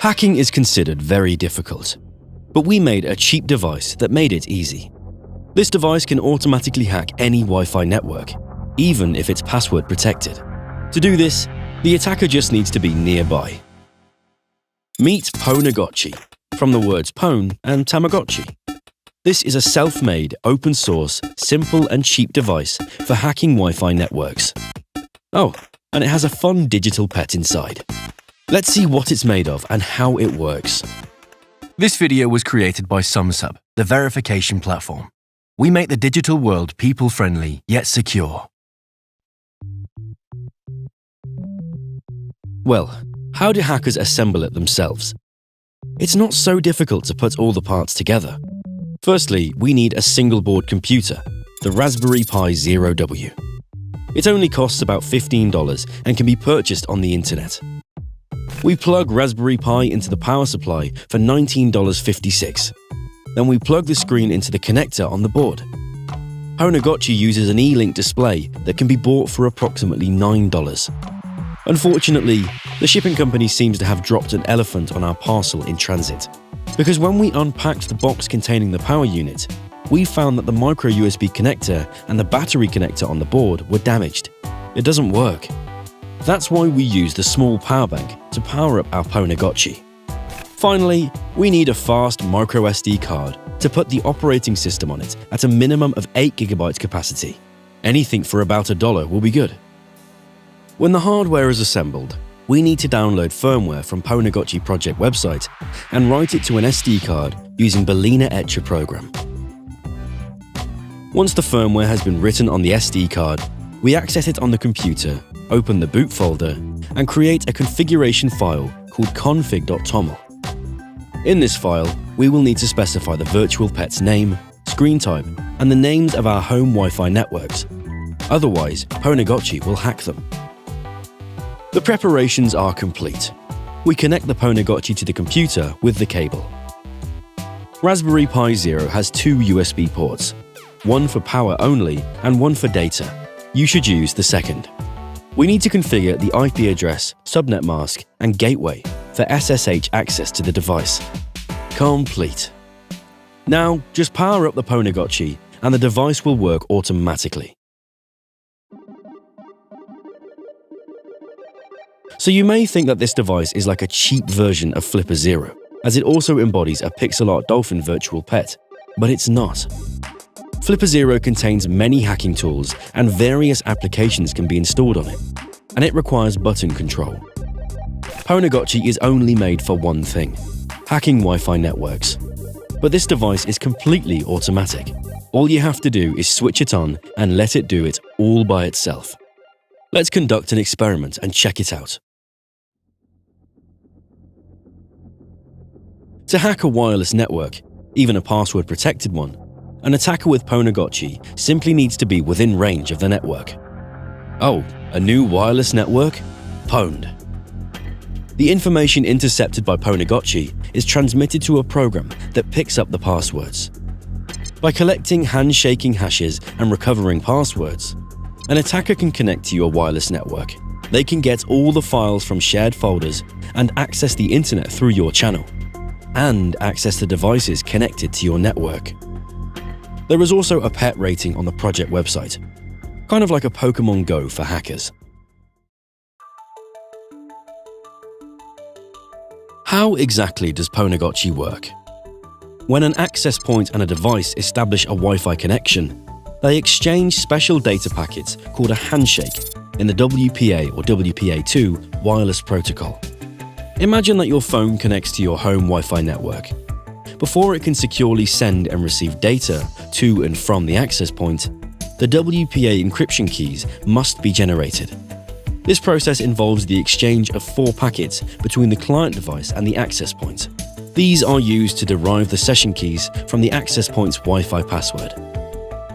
Hacking is considered very difficult, but we made a cheap device that made it easy. This device can automatically hack any Wi-Fi network, even if it's password protected. To do this, the attacker just needs to be nearby. Meet Pwnagotchi, from the words Pwn and Tamagotchi. This is a self-made, open-source, simple and cheap device for hacking Wi-Fi networks. Oh, and it has a fun digital pet inside. Let's see what it's made of and how it works. This video was created by Sumsub, the verification platform. We make the digital world people-friendly yet secure. Well, how do hackers assemble it themselves? It's not so difficult to put all the parts together. Firstly, we need a single-board computer, the Raspberry Pi Zero-W. It only costs about $15 and can be purchased on the internet. We plug Raspberry Pi into the power supply for $19.56. Then we plug the screen into the connector on the board. Pwnagotchi uses an E-Link display that can be bought for approximately $9. Unfortunately, the shipping company seems to have dropped an elephant on our parcel in transit. Because when we unpacked the box containing the power unit, we found that the micro USB connector and the battery connector on the board were damaged. It doesn't work. That's why we use the small power bank to power up our Pwnagotchi. Finally, we need a fast micro SD card to put the operating system on it at a minimum of 8 GB capacity. Anything for about $1 will be good. When the hardware is assembled, we need to download firmware from Pwnagotchi project website and write it to an SD card using Berliner Etcher program. Once the firmware has been written on the SD card, we access it on the computer, open the boot folder, and create a configuration file called config.toml. In this file, we will need to specify the virtual pet's name, screen type, and the names of our home Wi-Fi networks. Otherwise, Pwnagotchi will hack them. The preparations are complete. We connect the Pwnagotchi to the computer with the cable. Raspberry Pi Zero has 2 USB ports, one for power only and one for data. You should use the second. We need to configure the IP address, subnet mask, and gateway for SSH access to the device. Complete. Now, just power up the Pwnagotchi and the device will work automatically. So you may think that this device is like a cheap version of Flipper Zero, as it also embodies a pixel art dolphin virtual pet, but it's not. Flipper Zero contains many hacking tools and various applications can be installed on it, and it requires button control. Pwnagotchi is only made for one thing: hacking Wi-Fi networks. But this device is completely automatic. All you have to do is switch it on and let it do it all by itself. Let's conduct an experiment and check it out. To hack a wireless network, even a password-protected one, an attacker with Pwnagotchi simply needs to be within range of the network. Oh, a new wireless network? Pwned. The information intercepted by Pwnagotchi is transmitted to a program that picks up the passwords. By collecting handshaking hashes and recovering passwords, an attacker can connect to your wireless network. They can get all the files from shared folders and access the internet through your channel, and access the devices connected to your network. There is also a pet rating on the project website, kind of like a Pokemon Go for hackers. How exactly does Pwnagotchi work? When an access point and a device establish a Wi-Fi connection, they exchange special data packets called a handshake in the WPA or WPA2 wireless protocol. Imagine that your phone connects to your home Wi-Fi network. Before it can securely send and receive data to and from the access point, the WPA encryption keys must be generated. This process involves the exchange of 4 packets between the client device and the access point. These are used to derive the session keys from the access point's Wi-Fi password.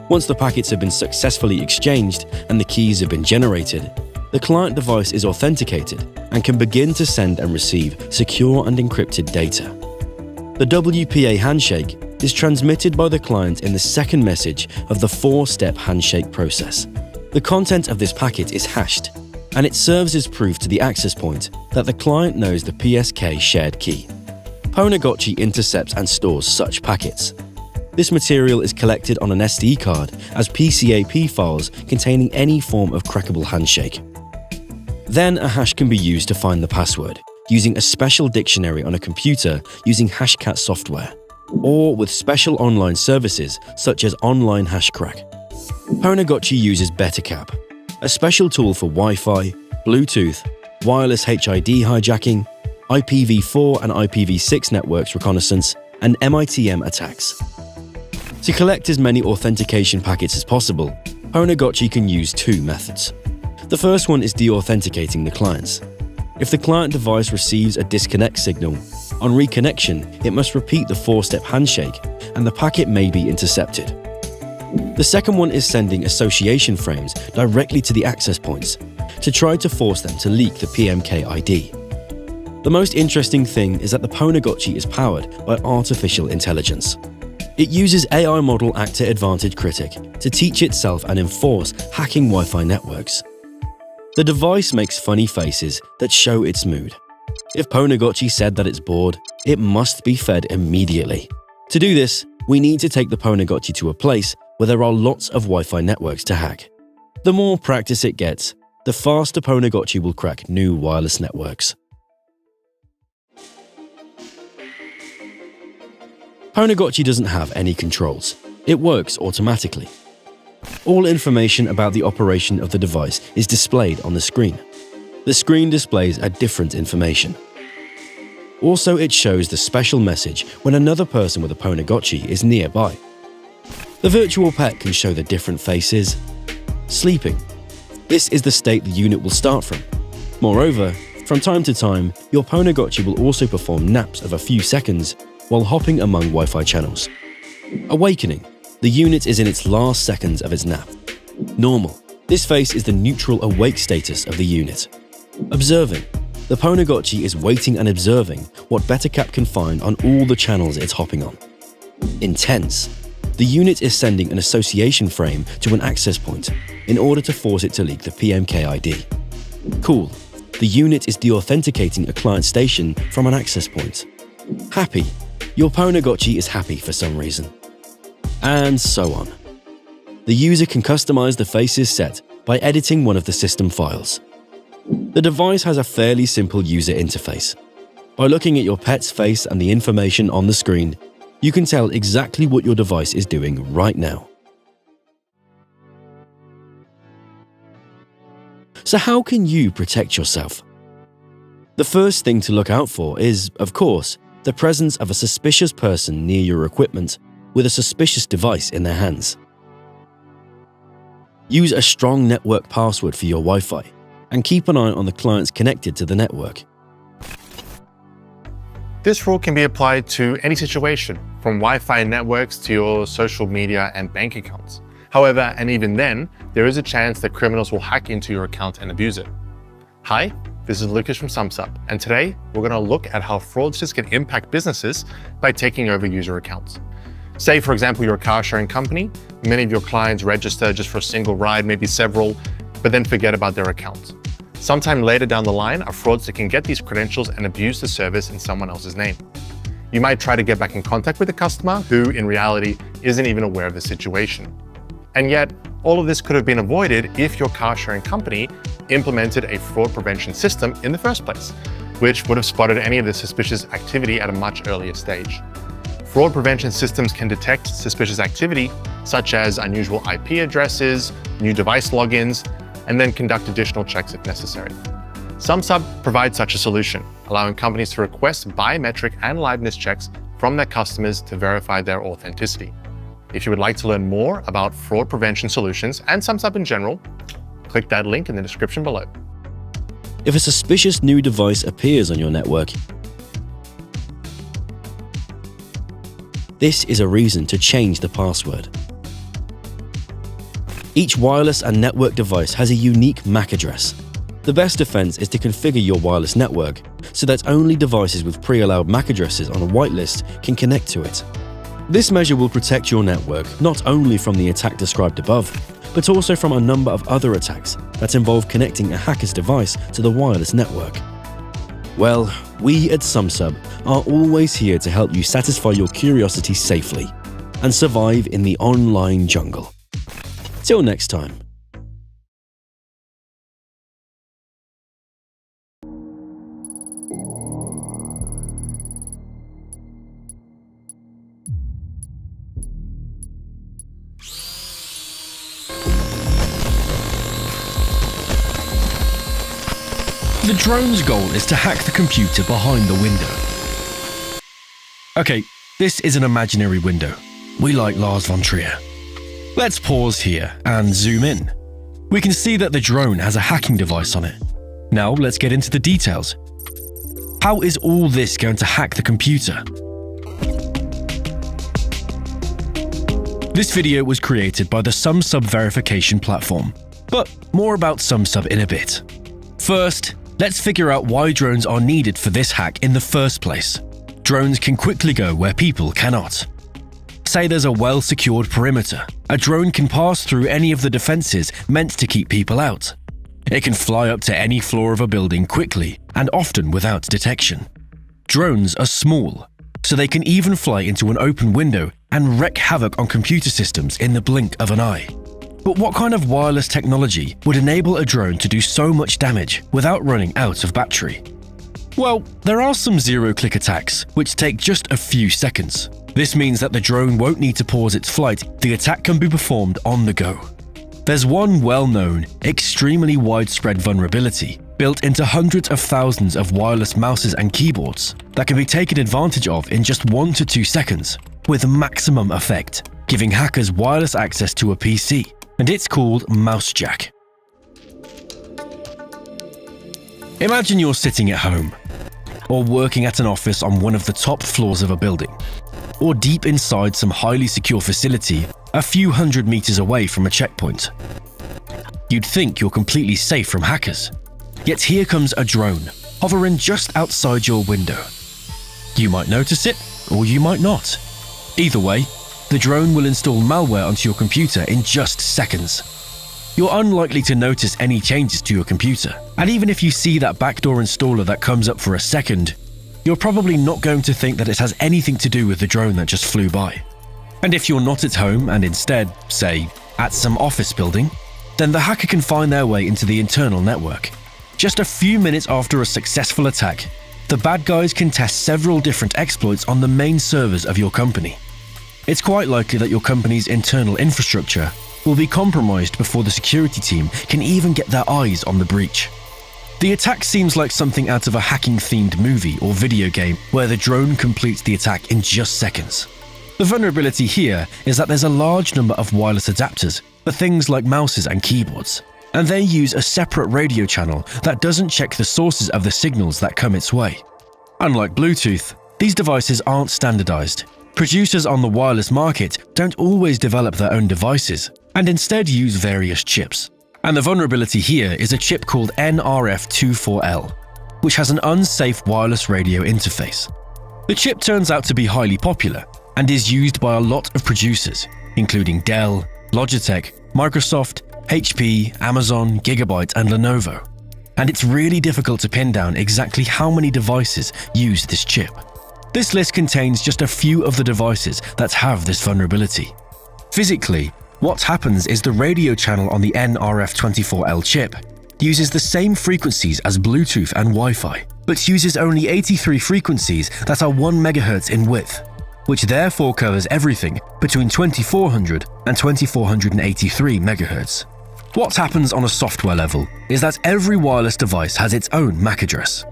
Once the packets have been successfully exchanged and the keys have been generated, the client device is authenticated and can begin to send and receive secure and encrypted data. The WPA handshake is transmitted by the client in the second message of the 4-step handshake process. The content of this packet is hashed, and it serves as proof to the access point that the client knows the PSK shared key. Pwnagotchi intercepts and stores such packets. This material is collected on an SD card as PCAP files containing any form of crackable handshake. Then a hash can be used to find the password, using a special dictionary on a computer using Hashcat software, or with special online services such as Online Hashcrack. Pwnagotchi uses BetterCap, a special tool for Wi-Fi, Bluetooth, wireless HID hijacking, IPv4 and IPv6 networks reconnaissance, and MITM attacks. To collect as many authentication packets as possible, Pwnagotchi can use two methods. The first one is deauthenticating the clients. If the client device receives a disconnect signal, on reconnection, it must repeat the four-step handshake and the packet may be intercepted. The second one is sending association frames directly to the access points to try to force them to leak the PMK ID. The most interesting thing is that the Pwnagotchi is powered by artificial intelligence. It uses AI model Actor Advantage Critic to teach itself and enforce hacking Wi-Fi networks. The device makes funny faces that show its mood. If Pwnagotchi said that it's bored, it must be fed immediately. To do this, we need to take the Pwnagotchi to a place where there are lots of Wi-Fi networks to hack. The more practice it gets, the faster Pwnagotchi will crack new wireless networks. Pwnagotchi doesn't have any controls. It works automatically. All information about the operation of the device is displayed on the screen. The screen displays a different information. Also, it shows the special message when another person with a Pwnagotchi is nearby. The virtual pet can show the different faces. Sleeping. This is the state the unit will start from. Moreover, from time to time, your Pwnagotchi will also perform naps of a few seconds while hopping among Wi-Fi channels. Awakening. The unit is in its last seconds of its nap. Normal. This face is the neutral awake status of the unit. Observing. The Pwnagotchi is waiting and observing what BetterCap can find on all the channels it's hopping on. Intense. The unit is sending an association frame to an access point in order to force it to leak the PMK ID. Cool. The unit is deauthenticating a client station from an access point. Happy. Your Pwnagotchi is happy for some reason. And so on. The user can customize the faces set by editing one of the system files. The device has a fairly simple user interface. By looking at your pet's face and the information on the screen, you can tell exactly what your device is doing right now. So how can you protect yourself? The first thing to look out for is, of course, the presence of a suspicious person near your equipment with a suspicious device in their hands. Use a strong network password for your Wi-Fi and keep an eye on the clients connected to the network. This rule can be applied to any situation, from Wi-Fi networks to your social media and bank accounts. However, and even then, there is a chance that criminals will hack into your account and abuse it. Hi, this is Lucas from Sumsub, and today we're going to look at how fraudsters can impact businesses by taking over user accounts. Say, for example, you're a car sharing company. Many of your clients register just for a single ride, maybe several, but then forget about their account. Sometime later down the line, a fraudster can get these credentials and abuse the service in someone else's name. You might try to get back in contact with the customer who, in reality, isn't even aware of the situation. And yet, all of this could have been avoided if your car sharing company implemented a fraud prevention system in the first place, which would have spotted any of the suspicious activity at a much earlier stage. Fraud prevention systems can detect suspicious activity, such as unusual IP addresses, new device logins, and then conduct additional checks if necessary. Sumsub provides such a solution, allowing companies to request biometric and liveness checks from their customers to verify their authenticity. If you would like to learn more about fraud prevention solutions and Sumsub in general, click that link in the description below. If a suspicious new device appears on your network, this is a reason to change the password. Each wireless and network device has a unique MAC address. The best defense is to configure your wireless network so that only devices with pre-allowed MAC addresses on a whitelist can connect to it. This measure will protect your network not only from the attack described above, but also from a number of other attacks that involve connecting a hacker's device to the wireless network. Well, we at Sumsub are always here to help you satisfy your curiosity safely and survive in the online jungle. Till next time. The drone's goal is to hack the computer behind the window. Okay, this is an imaginary window. We like Lars von Trier. Let's pause here and zoom in. We can see that the drone has a hacking device on it. Now let's get into the details. How is all this going to hack the computer? This video was created by the Sumsub verification platform, but more about Sumsub in a bit. First, let's figure out why drones are needed for this hack in the first place. Drones can quickly go where people cannot. Say there's a well-secured perimeter. A drone can pass through any of the defenses meant to keep people out. It can fly up to any floor of a building quickly and often without detection. Drones are small, so they can even fly into an open window and wreak havoc on computer systems in the blink of an eye. But what kind of wireless technology would enable a drone to do so much damage without running out of battery? Well, there are some zero-click attacks, which take just a few seconds. This means that the drone won't need to pause its flight, the attack can be performed on the go. There's one well-known, extremely widespread vulnerability built into hundreds of thousands of wireless mouses and keyboards that can be taken advantage of in just 1 to 2 seconds, with maximum effect, giving hackers wireless access to a PC. And it's called Mousejack. Imagine you're sitting at home, or working at an office on one of the top floors of a building, or deep inside some highly secure facility a few hundred meters away from a checkpoint. You'd think you're completely safe from hackers, yet here comes a drone, hovering just outside your window. You might notice it, or you might not. Either way, the drone will install malware onto your computer in just seconds. You're unlikely to notice any changes to your computer, and even if you see that backdoor installer that comes up for a second, you're probably not going to think that it has anything to do with the drone that just flew by. And if you're not at home and instead, say, at some office building, then the hacker can find their way into the internal network. Just a few minutes after a successful attack, the bad guys can test several different exploits on the main servers of your company. It's quite likely that your company's internal infrastructure will be compromised before the security team can even get their eyes on the breach. The attack seems like something out of a hacking-themed movie or video game where the drone completes the attack in just seconds. The vulnerability here is that there's a large number of wireless adapters for things like mouses and keyboards, and they use a separate radio channel that doesn't check the sources of the signals that come its way. Unlike Bluetooth, these devices aren't standardized. Producers on the wireless market don't always develop their own devices, and instead use various chips. And the vulnerability here is a chip called NRF24L, which has an unsafe wireless radio interface. The chip turns out to be highly popular and is used by a lot of producers, including Dell, Logitech, Microsoft, HP, Amazon, Gigabyte, and Lenovo. And it's really difficult to pin down exactly how many devices use this chip. This list contains just a few of the devices that have this vulnerability. Physically, what happens is the radio channel on the NRF24L chip uses the same frequencies as Bluetooth and Wi-Fi, but uses only 83 frequencies that are 1 MHz in width, which therefore covers everything between 2400 and 2483 MHz. What happens on a software level is that every wireless device has its own MAC address.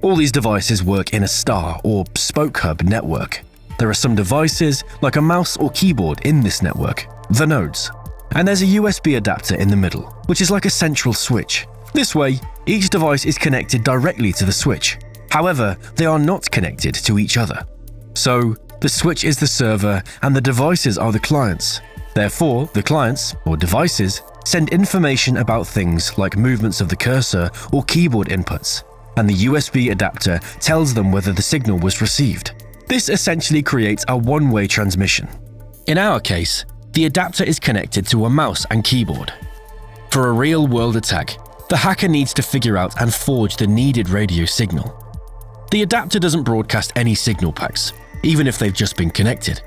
All these devices work in a star or spoke hub network. There are some devices, like a mouse or keyboard in this network, the nodes. And there's a USB adapter in the middle, which is like a central switch. This way, each device is connected directly to the switch. However, they are not connected to each other. So, the switch is the server and the devices are the clients. Therefore, the clients, or devices, send information about things like movements of the cursor or keyboard inputs, and the USB adapter tells them whether the signal was received. This essentially creates a one-way transmission. In our case, the adapter is connected to a mouse and keyboard. For a real-world attack, the hacker needs to figure out and forge the needed radio signal. The adapter doesn't broadcast any signal packs, even if they've just been connected,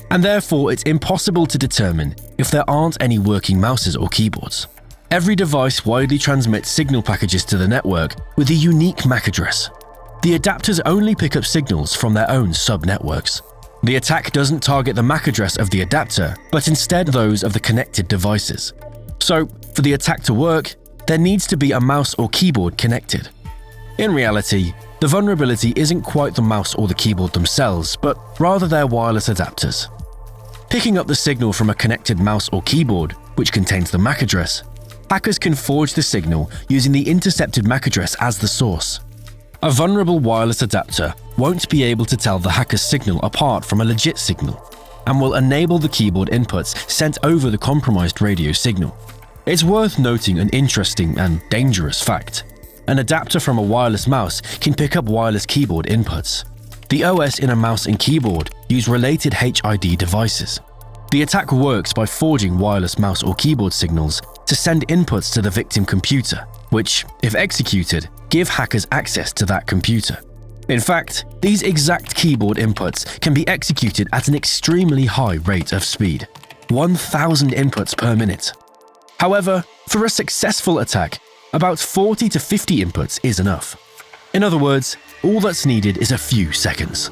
and therefore it's impossible to determine if there aren't any working mouses or keyboards. Every device widely transmits signal packages to the network with a unique MAC address. The adapters only pick up signals from their own sub-networks. The attack doesn't target the MAC address of the adapter, but instead those of the connected devices. So, for the attack to work, there needs to be a mouse or keyboard connected. In reality, the vulnerability isn't quite the mouse or the keyboard themselves, but rather their wireless adapters. Picking up the signal from a connected mouse or keyboard, which contains the MAC address, hackers can forge the signal using the intercepted MAC address as the source. A vulnerable wireless adapter won't be able to tell the hacker's signal apart from a legit signal, and will enable the keyboard inputs sent over the compromised radio signal. It's worth noting an interesting and dangerous fact. An adapter from a wireless mouse can pick up wireless keyboard inputs. The OS in a mouse and keyboard use related HID devices. The attack works by forging wireless mouse or keyboard signals to send inputs to the victim computer, which, if executed, give hackers access to that computer. In fact, these exact keyboard inputs can be executed at an extremely high rate of speed, 1,000 inputs per minute. However, for a successful attack, about 40 to 50 inputs is enough. In other words, all that's needed is a few seconds.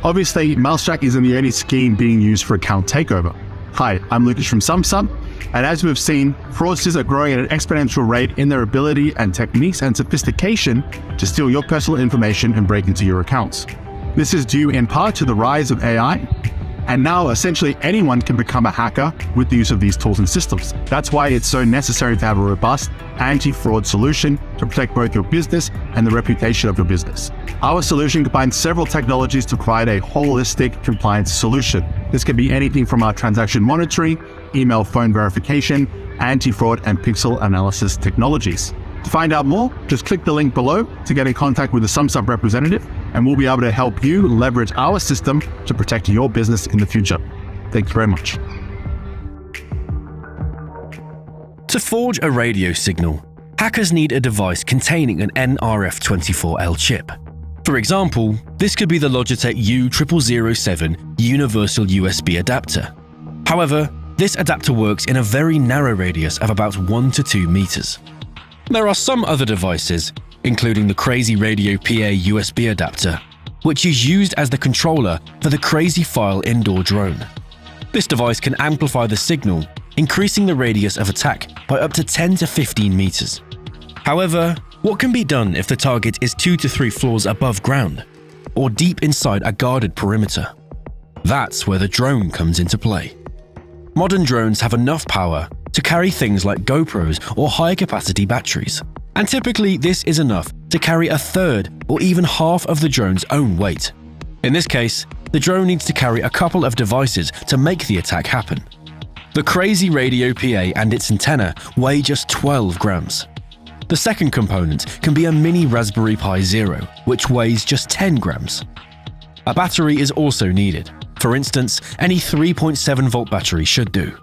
Obviously, Mousetrack isn't the only scheme being used for account takeover. Hi, I'm Lucas from Sumsub, and as we've seen, fraudsters are growing at an exponential rate in their ability and techniques and sophistication to steal your personal information and break into your accounts. This is due in part to the rise of AI, and now essentially anyone can become a hacker with the use of these tools and systems. That's why it's so necessary to have a robust anti-fraud solution to protect both your business and the reputation of your business. Our solution combines several technologies to provide a holistic compliance solution. This can be anything from our transaction monitoring, email phone verification, anti-fraud and pixel analysis technologies. To find out more, just click the link below to get in contact with a Sumsub representative, and we'll be able to help you leverage our system to protect your business in the future. Thanks very much. To forge a radio signal, hackers need a device containing an nRF24L chip. For example, this could be the Logitech U0007 universal USB adapter. However, this adapter works in a very narrow radius of about 1 to 2 meters. There are some other devices, including the Crazy Radio PA USB adapter, which is used as the controller for the Crazy File indoor drone. This device can amplify the signal, increasing the radius of attack by up to 10 to 15 meters. However, what can be done if the target is 2 to 3 floors above ground, or deep inside a guarded perimeter? That's where the drone comes into play. Modern drones have enough power to carry things like GoPros or high-capacity batteries, and typically this is enough to carry a third or even half of the drone's own weight. In this case, the drone needs to carry a couple of devices to make the attack happen. The Crazy Radio PA and its antenna weigh just 12 grams. The second component can be a mini Raspberry Pi Zero, which weighs just 10 grams. A battery is also needed. For instance, any 3.7 volt battery should do.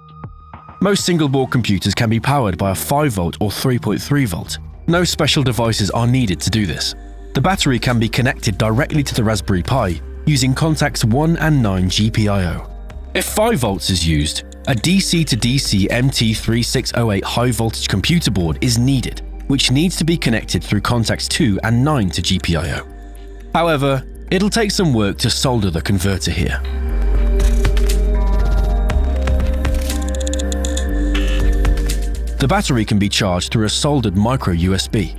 Most single-board computers can be powered by a 5 volt or 3.3 volt. No special devices are needed to do this. The battery can be connected directly to the Raspberry Pi using contacts 1 and 9 GPIO. If 5 volts is used, a DC to DC MT3608 high-voltage computer board is needed, which needs to be connected through contacts 2 and 9 to GPIO. However, it'll take some work to solder the converter here. The battery can be charged through a soldered micro USB.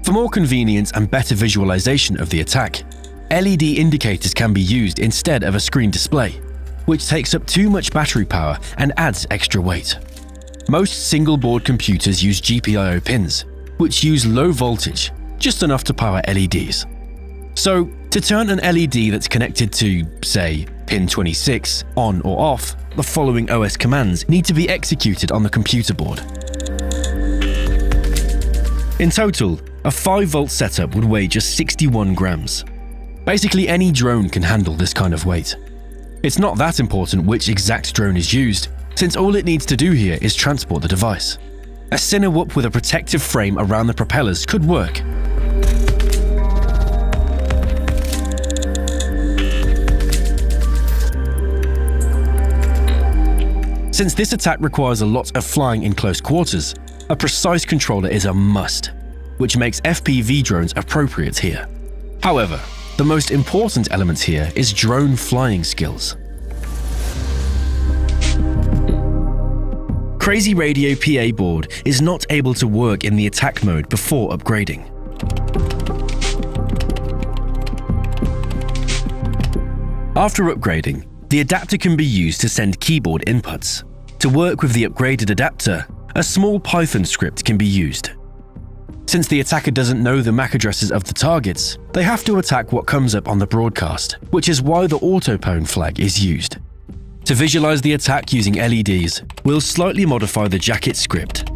For more convenience and better visualization of the attack, LED indicators can be used instead of a screen display, which takes up too much battery power and adds extra weight. Most single-board computers use GPIO pins, which use low voltage, just enough to power LEDs. So, to turn an LED that's connected to, say, pin 26 on or off, the following OS commands need to be executed on the computer board. In total, a 5-volt setup would weigh just 61 grams. Basically any drone can handle this kind of weight. It's not that important which exact drone is used, since all it needs to do here is transport the device. A Cinewhoop with a protective frame around the propellers could work. Since this attack requires a lot of flying in close quarters, a precise controller is a must, which makes FPV drones appropriate here. However, the most important element here is drone flying skills. Crazy Radio PA board is not able to work in the attack mode before upgrading. After upgrading, the adapter can be used to send keyboard inputs. To work with the upgraded adapter, a small Python script can be used. Since the attacker doesn't know the MAC addresses of the targets, they have to attack what comes up on the broadcast, which is why the autopwn flag is used. To visualize the attack using LEDs, we'll slightly modify the jacket script.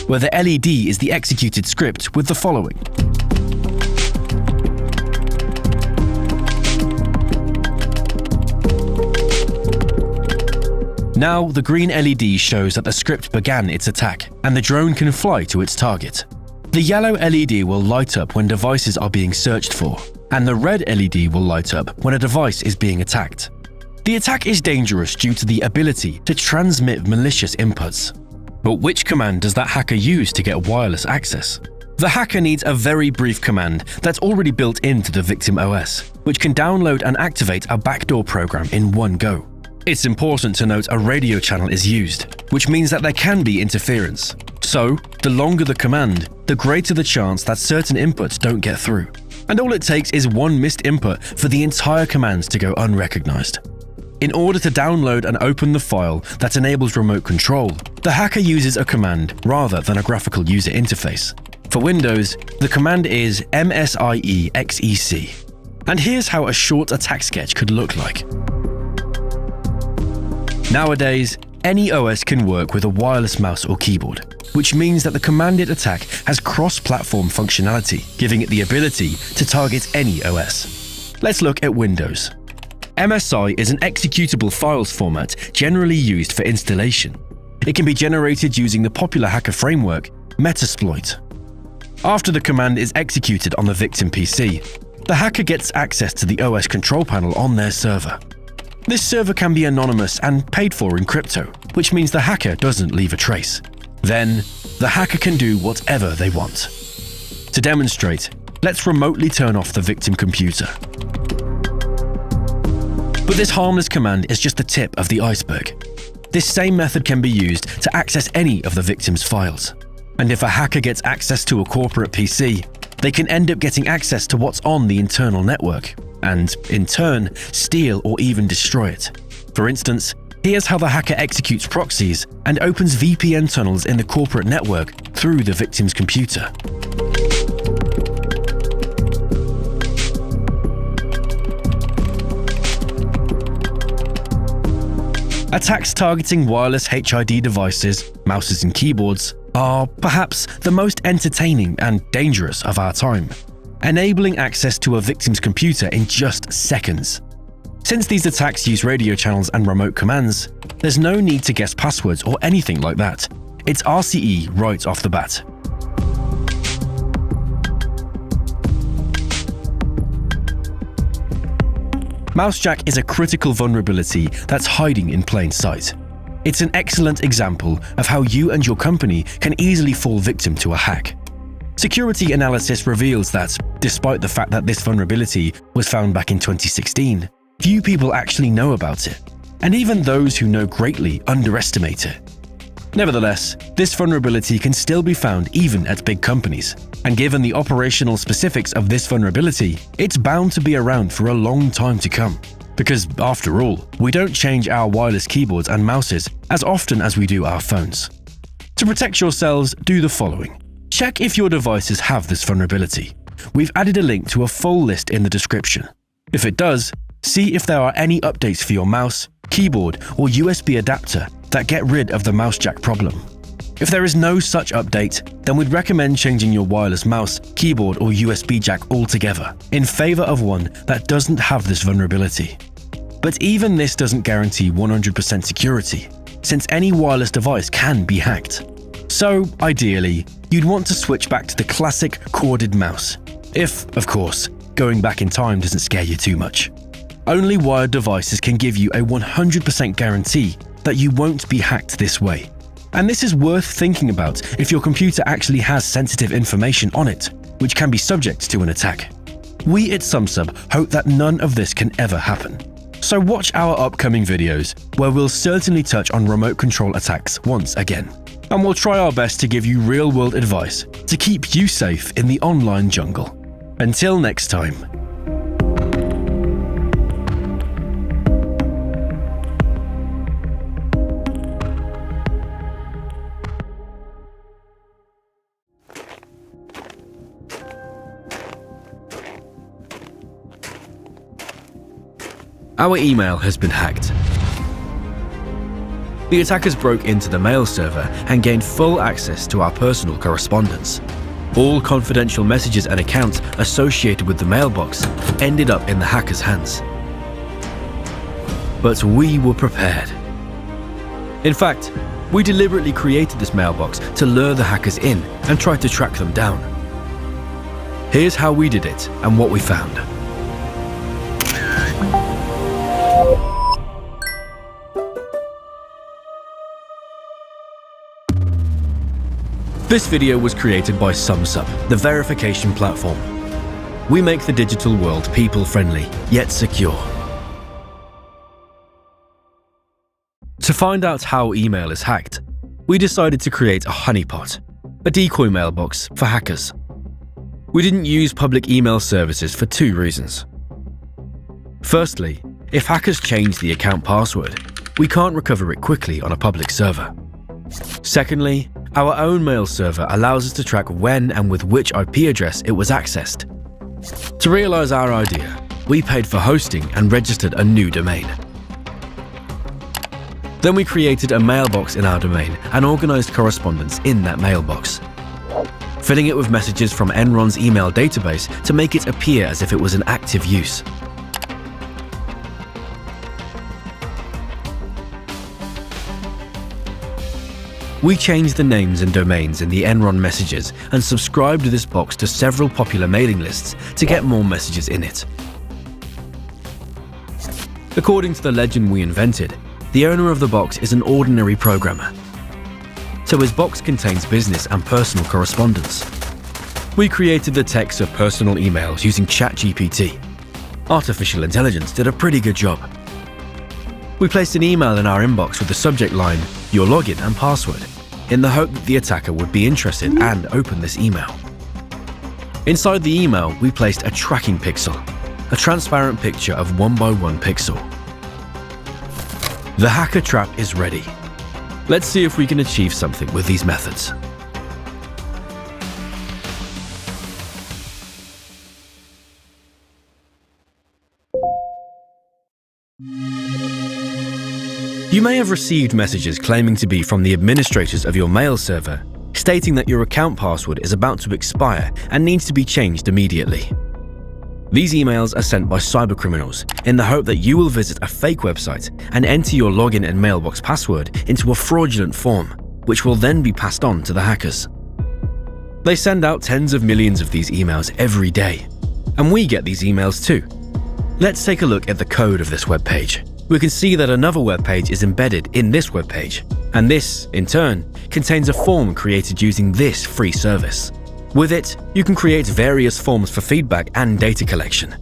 Where the LED is the executed script with the following. Now, the green LED shows that the script began its attack, and the drone can fly to its target. The yellow LED will light up when devices are being searched for, and the red LED will light up when a device is being attacked. The attack is dangerous due to the ability to transmit malicious inputs. But which command does that hacker use to get wireless access? The hacker needs a very brief command that's already built into the victim OS, which can download and activate a backdoor program in one go. It's important to note a radio channel is used, which means that there can be interference. So, the longer the command, the greater the chance that certain inputs don't get through. And all it takes is one missed input for the entire command to go unrecognized. In order to download and open the file that enables remote control, the hacker uses a command rather than a graphical user interface. For Windows, the command is msiexec. And here's how a short attack sketch could look like. Nowadays, any OS can work with a wireless mouse or keyboard, which means that the commanded attack has cross-platform functionality, giving it the ability to target any OS. Let's look at Windows. MSI is an executable files format generally used for installation. It can be generated using the popular hacker framework, Metasploit. After the command is executed on the victim PC, the hacker gets access to the OS control panel on their server. This server can be anonymous and paid for in crypto, which means the hacker doesn't leave a trace. Then, the hacker can do whatever they want. To demonstrate, let's remotely turn off the victim computer. But this harmless command is just the tip of the iceberg. This same method can be used to access any of the victim's files. And if a hacker gets access to a corporate PC, they can end up getting access to what's on the internal network, and, in turn, steal or even destroy it. For instance, here's how the hacker executes proxies and opens VPN tunnels in the corporate network through the victim's computer. Attacks targeting wireless HID devices, mouses and keyboards, are perhaps the most entertaining and dangerous of our time, enabling access to a victim's computer in just seconds. Since these attacks use radio channels and remote commands, there's no need to guess passwords or anything like that. It's RCE right off the bat. Mousejack is a critical vulnerability that's hiding in plain sight. It's an excellent example of how you and your company can easily fall victim to a hack. Security analysis reveals that, despite the fact that this vulnerability was found back in 2016, few people actually know about it, and even those who know greatly underestimate it. Nevertheless, this vulnerability can still be found even at big companies, and given the operational specifics of this vulnerability, it's bound to be around for a long time to come. Because, after all, we don't change our wireless keyboards and mouses as often as we do our phones. To protect yourselves, do the following. Check if your devices have this vulnerability. We've added a link to a full list in the description. If it does, see if there are any updates for your mouse, keyboard, or USB adapter that get rid of the mousejack problem. If there is no such update, then we'd recommend changing your wireless mouse, keyboard or USB jack altogether, in favor of one that doesn't have this vulnerability. But even this doesn't guarantee 100% security, since any wireless device can be hacked. So, ideally, you'd want to switch back to the classic corded mouse, if, of course, going back in time doesn't scare you too much. Only wired devices can give you a 100% guarantee that you won't be hacked this way. And this is worth thinking about if your computer actually has sensitive information on it, which can be subject to an attack. We at Sumsub hope that none of this can ever happen. So watch our upcoming videos, where we'll certainly touch on remote control attacks once again. And we'll try our best to give you real-world advice to keep you safe in the online jungle. Until next time. Our email has been hacked. The attackers broke into the mail server and gained full access to our personal correspondence. All confidential messages and accounts associated with the mailbox ended up in the hackers' hands. But we were prepared. In fact, we deliberately created this mailbox to lure the hackers in and try to track them down. Here's how we did it and what we found. This video was created by Sumsub, the verification platform. We make the digital world people-friendly, yet secure. To find out how email is hacked, we decided to create a honeypot, a decoy mailbox for hackers. We didn't use public email services for two reasons. Firstly, if hackers change the account password, we can't recover it quickly on a public server. Secondly, our own mail server allows us to track when and with which IP address it was accessed. To realize our idea, we paid for hosting and registered a new domain. Then we created a mailbox in our domain and organized correspondence in that mailbox, filling it with messages from Enron's email database to make it appear as if it was in active use. We changed the names and domains in the Enron messages and subscribed this box to several popular mailing lists to get more messages in it. According to the legend we invented, the owner of the box is an ordinary programmer. So his box contains business and personal correspondence. We created the text of personal emails using ChatGPT. Artificial intelligence did a pretty good job. We placed an email in our inbox with the subject line, "Your login and password," in the hope that the attacker would be interested and open this email. Inside the email, we placed a tracking pixel, a transparent picture of 1x1 pixel. The hacker trap is ready. Let's see if we can achieve something with these methods. You may have received messages claiming to be from the administrators of your mail server, stating that your account password is about to expire and needs to be changed immediately. These emails are sent by cybercriminals in the hope that you will visit a fake website and enter your login and mailbox password into a fraudulent form, which will then be passed on to the hackers. They send out tens of millions of these emails every day, and we get these emails too. Let's take a look at the code of this webpage. We can see that another webpage is embedded in this webpage, and this, in turn, contains a form created using this free service. With it, you can create various forms for feedback and data collection.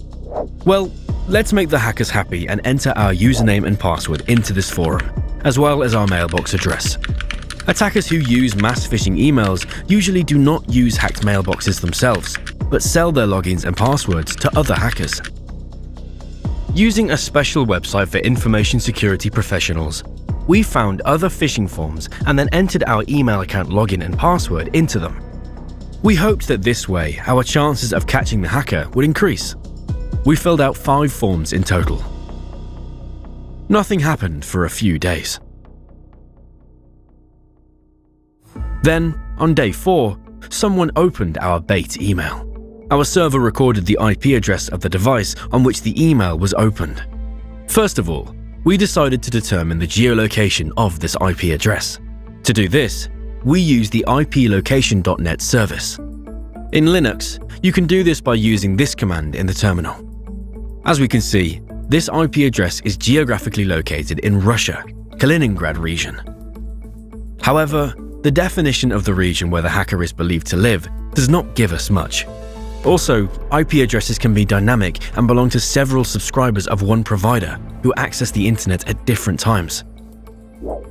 Well, let's make the hackers happy and enter our username and password into this forum, as well as our mailbox address. Attackers who use mass phishing emails usually do not use hacked mailboxes themselves, but sell their logins and passwords to other hackers. Using a special website for information security professionals, we found other phishing forms and then entered our email account login and password into them. We hoped that this way, our chances of catching the hacker would increase. We filled out 5 forms in total. Nothing happened for a few days. Then, on day 4, someone opened our bait email. Our server recorded the IP address of the device on which the email was opened. First of all, we decided to determine the geolocation of this IP address. To do this, we use the iplocation.net service. In Linux, you can do this by using this command in the terminal. As we can see, this IP address is geographically located in Russia, Kaliningrad region. However, the definition of the region where the hacker is believed to live does not give us much. Also, IP addresses can be dynamic and belong to several subscribers of one provider who access the internet at different times.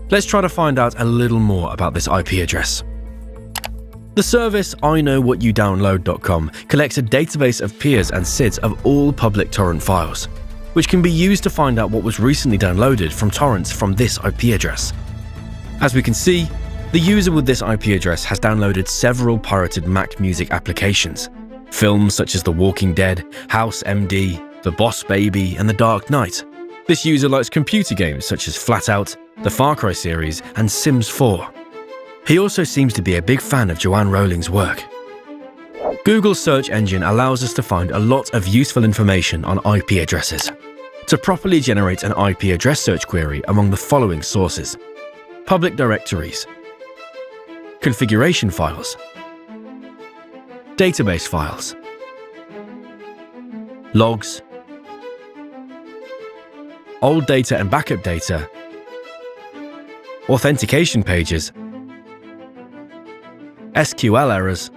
Let's try to find out a little more about this IP address. The service iknowwhatyoudownload.com collects a database of peers and SIDs of all public torrent files, which can be used to find out what was recently downloaded from torrents from this IP address. As we can see, the user with this IP address has downloaded several pirated Mac music applications. Films such as The Walking Dead, House MD, The Boss Baby, and The Dark Knight. This user likes computer games such as Flat Out, the Far Cry series, and Sims 4. He also seems to be a big fan of Joanne Rowling's work. Google's search engine allows us to find a lot of useful information on IP addresses. To properly generate an IP address search query among the following sources: public directories, configuration files, database files, logs, old data and backup data, authentication pages, SQL errors.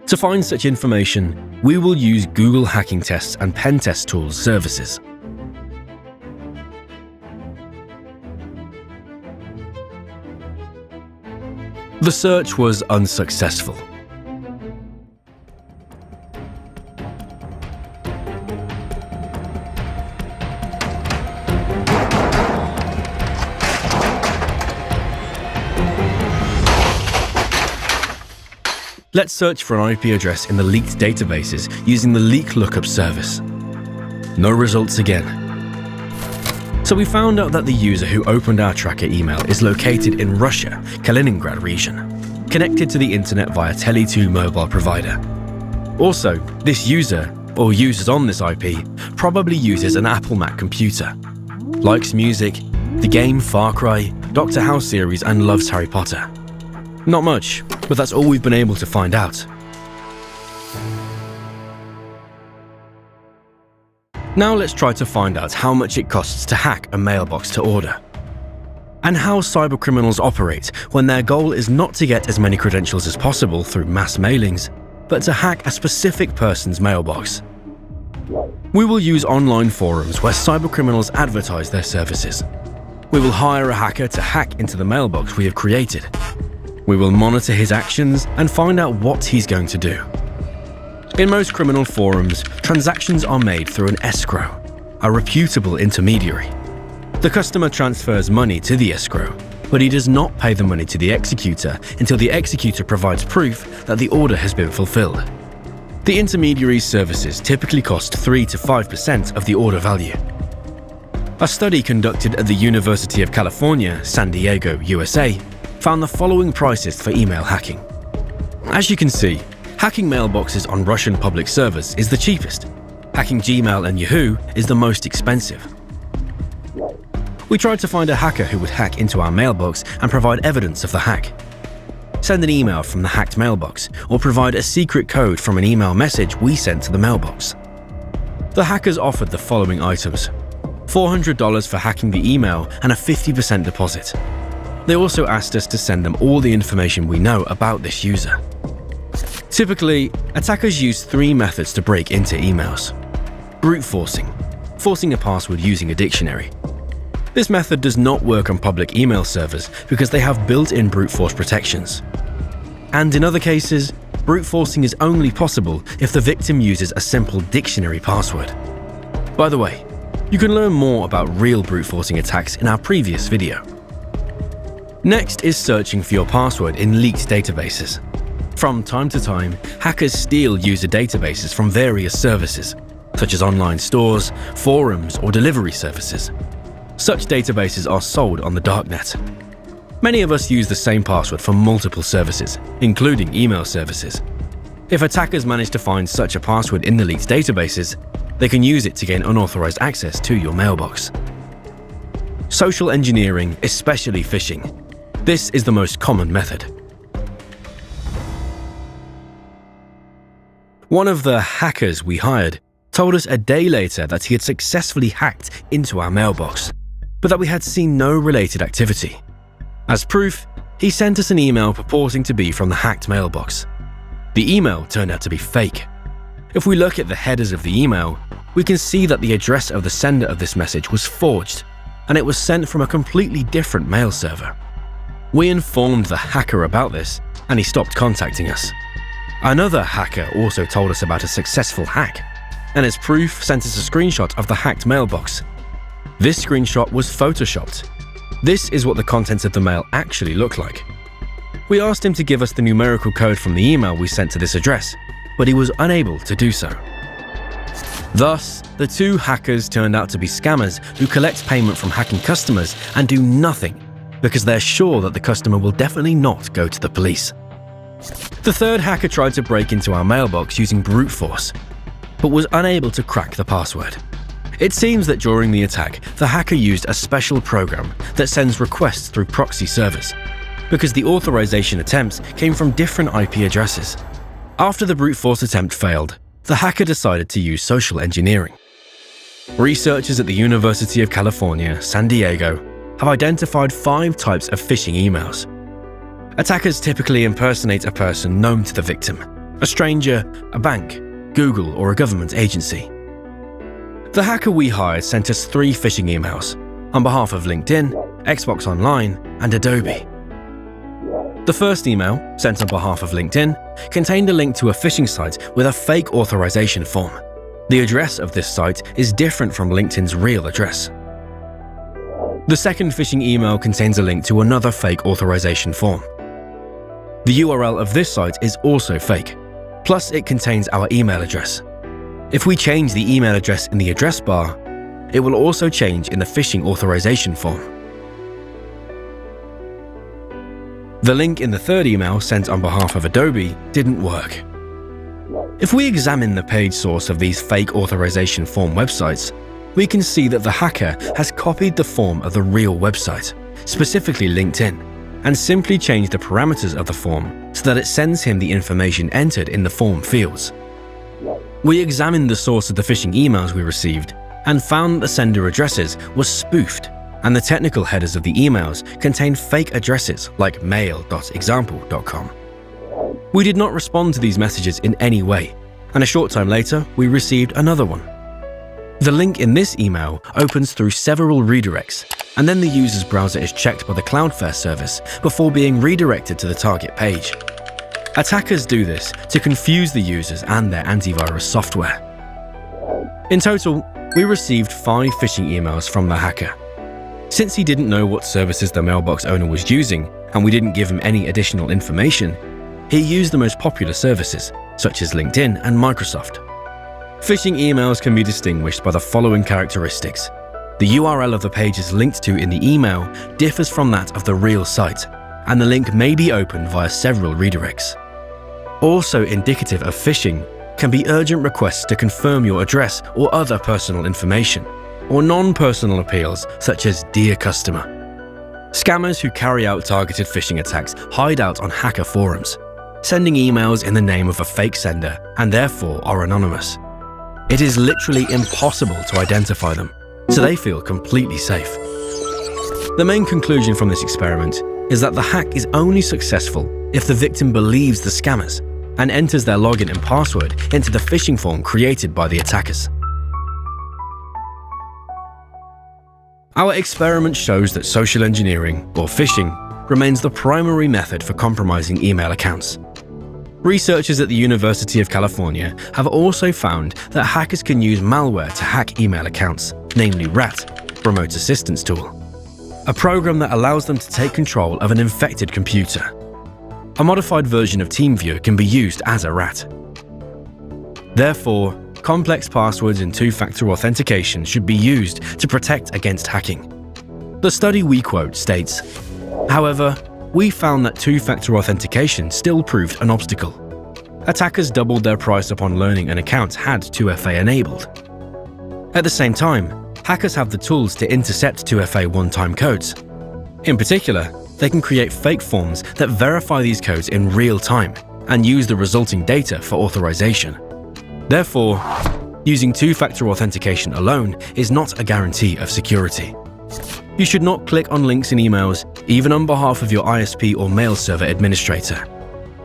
To find such information, we will use Google Hacking Tests and Pen Test Tools services. The search was unsuccessful. Let's search for an IP address in the leaked databases using the leak lookup service. No results again. So we found out that the user who opened our tracker email is located in Russia, Kaliningrad region, connected to the internet via Tele2 mobile provider. Also, this user, or users on this IP, probably uses an Apple Mac computer, likes music, the game Far Cry, Doctor House series, and loves Harry Potter. Not much, but that's all we've been able to find out. Now let's try to find out how much it costs to hack a mailbox to order, and how cybercriminals operate when their goal is not to get as many credentials as possible through mass mailings, but to hack a specific person's mailbox. We will use online forums where cybercriminals advertise their services. We will hire a hacker to hack into the mailbox we have created. We will monitor his actions and find out what he's going to do. In most criminal forums, transactions are made through an escrow, a reputable intermediary. The customer transfers money to the escrow, but he does not pay the money to the executor until the executor provides proof that the order has been fulfilled. The intermediary's services typically cost 3 to 5% of the order value. A study conducted at the University of California, San Diego, USA, found the following prices for email hacking. As you can see, hacking mailboxes on Russian public servers is the cheapest. Hacking Gmail and Yahoo is the most expensive. We tried to find a hacker who would hack into our mailbox and provide evidence of the hack. Send an email from the hacked mailbox, or provide a secret code from an email message we sent to the mailbox. The hackers offered the following items: $400 for hacking the email and a 50% deposit. They also asked us to send them all the information we know about this user. Typically, attackers use 3 methods to break into emails. Brute forcing, forcing a password using a dictionary. This method does not work on public email servers because they have built-in brute force protections. And in other cases, brute forcing is only possible if the victim uses a simple dictionary password. By the way, you can learn more about real brute forcing attacks in our previous video. Next is searching for your password in leaked databases. From time to time, hackers steal user databases from various services, such as online stores, forums, or delivery services. Such databases are sold on the darknet. Many of us use the same password for multiple services, including email services. If attackers manage to find such a password in the leaked databases, they can use it to gain unauthorized access to your mailbox. Social engineering, especially phishing. This is the most common method. One of the hackers we hired told us a day later that he had successfully hacked into our mailbox, but that we had seen no related activity. As proof, he sent us an email purporting to be from the hacked mailbox. The email turned out to be fake. If we look at the headers of the email, we can see that the address of the sender of this message was forged, and it was sent from a completely different mail server. We informed the hacker about this, and he stopped contacting us. Another hacker also told us about a successful hack, and as proof sent us a screenshot of the hacked mailbox. This screenshot was photoshopped. This is what the contents of the mail actually look like. We asked him to give us the numerical code from the email we sent to this address, but he was unable to do so. Thus, the two hackers turned out to be scammers who collect payment from hacking customers and do nothing because they're sure that the customer will definitely not go to the police. The third hacker tried to break into our mailbox using brute force, but was unable to crack the password. It seems that during the attack, the hacker used a special program that sends requests through proxy servers, because the authorization attempts came from different IP addresses. After the brute force attempt failed, the hacker decided to use social engineering. Researchers at the University of California, San Diego, have identified 5 types of phishing emails. Attackers typically impersonate a person known to the victim, a stranger, a bank, Google, or a government agency. The hacker we hired sent us 3 phishing emails on behalf of LinkedIn, Xbox Online, and Adobe. The first email, sent on behalf of LinkedIn, contained a link to a phishing site with a fake authorization form. The address of this site is different from LinkedIn's real address. The second phishing email contains a link to another fake authorization form. The URL of this site is also fake, plus it contains our email address. If we change the email address in the address bar, it will also change in the phishing authorization form. The link in the third email sent on behalf of Adobe didn't work. If we examine the page source of these fake authorization form websites, we can see that the hacker has copied the form of the real website, specifically LinkedIn, and simply changed the parameters of the form so that it sends him the information entered in the form fields. We examined the source of the phishing emails we received and found that the sender addresses were spoofed, and the technical headers of the emails contained fake addresses like mail.example.com. We did not respond to these messages in any way, and a short time later, we received another one. The link in this email opens through several redirects, and then the user's browser is checked by the Cloudflare service before being redirected to the target page. Attackers do this to confuse the users and their antivirus software. In total, we received 5 phishing emails from the hacker. Since he didn't know what services the mailbox owner was using, and we didn't give him any additional information, he used the most popular services, such as LinkedIn and Microsoft. Phishing emails can be distinguished by the following characteristics. The URL of the pages linked to in the email differs from that of the real site, and the link may be opened via several redirects. Also indicative of phishing can be urgent requests to confirm your address or other personal information, or non-personal appeals such as "Dear Customer." Scammers who carry out targeted phishing attacks hide out on hacker forums, sending emails in the name of a fake sender and therefore are anonymous. It is literally impossible to identify them, so they feel completely safe. The main conclusion from this experiment is that the hack is only successful if the victim believes the scammers and enters their login and password into the phishing form created by the attackers. Our experiment shows that social engineering, or phishing, remains the primary method for compromising email accounts. Researchers at the University of California have also found that hackers can use malware to hack email accounts, namely RAT, Remote Assistance Tool, a program that allows them to take control of an infected computer. A modified version of TeamViewer can be used as a RAT. Therefore, complex passwords and two-factor authentication should be used to protect against hacking. The study we quote states, However, we found that two-factor authentication still proved an obstacle. Attackers doubled their price upon learning an account had 2FA enabled. At the same time, hackers have the tools to intercept 2FA one-time codes. In particular, they can create fake forms that verify these codes in real time and use the resulting data for authorization. Therefore, using two-factor authentication alone is not a guarantee of security. You should not click on links in emails, even on behalf of your ISP or mail server administrator.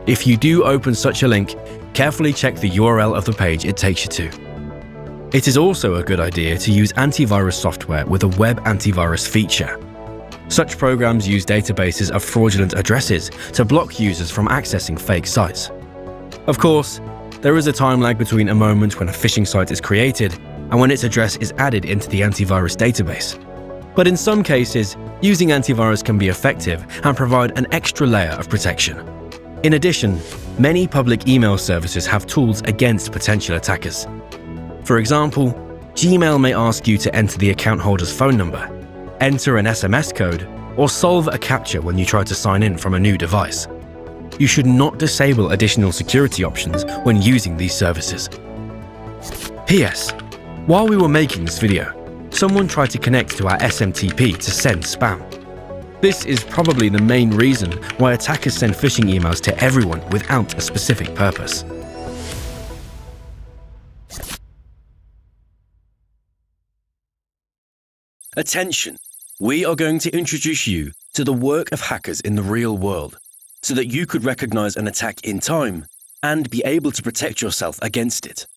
If you do open such a link, carefully check the URL of the page it takes you to. It is also a good idea to use antivirus software with a web antivirus feature. Such programs use databases of fraudulent addresses to block users from accessing fake sites. Of course, there is a time lag between a moment when a phishing site is created and when its address is added into the antivirus database. But in some cases, using antivirus can be effective and provide an extra layer of protection. In addition, many public email services have tools against potential attackers. For example, Gmail may ask you to enter the account holder's phone number, enter an SMS code, or solve a CAPTCHA when you try to sign in from a new device. You should not disable additional security options when using these services. P.S. While we were making this video, someone tried to connect to our SMTP to send spam. This is probably the main reason why attackers send phishing emails to everyone without a specific purpose. Attention! We are going to introduce you to the work of hackers in the real world, so that you could recognize an attack in time and be able to protect yourself against it.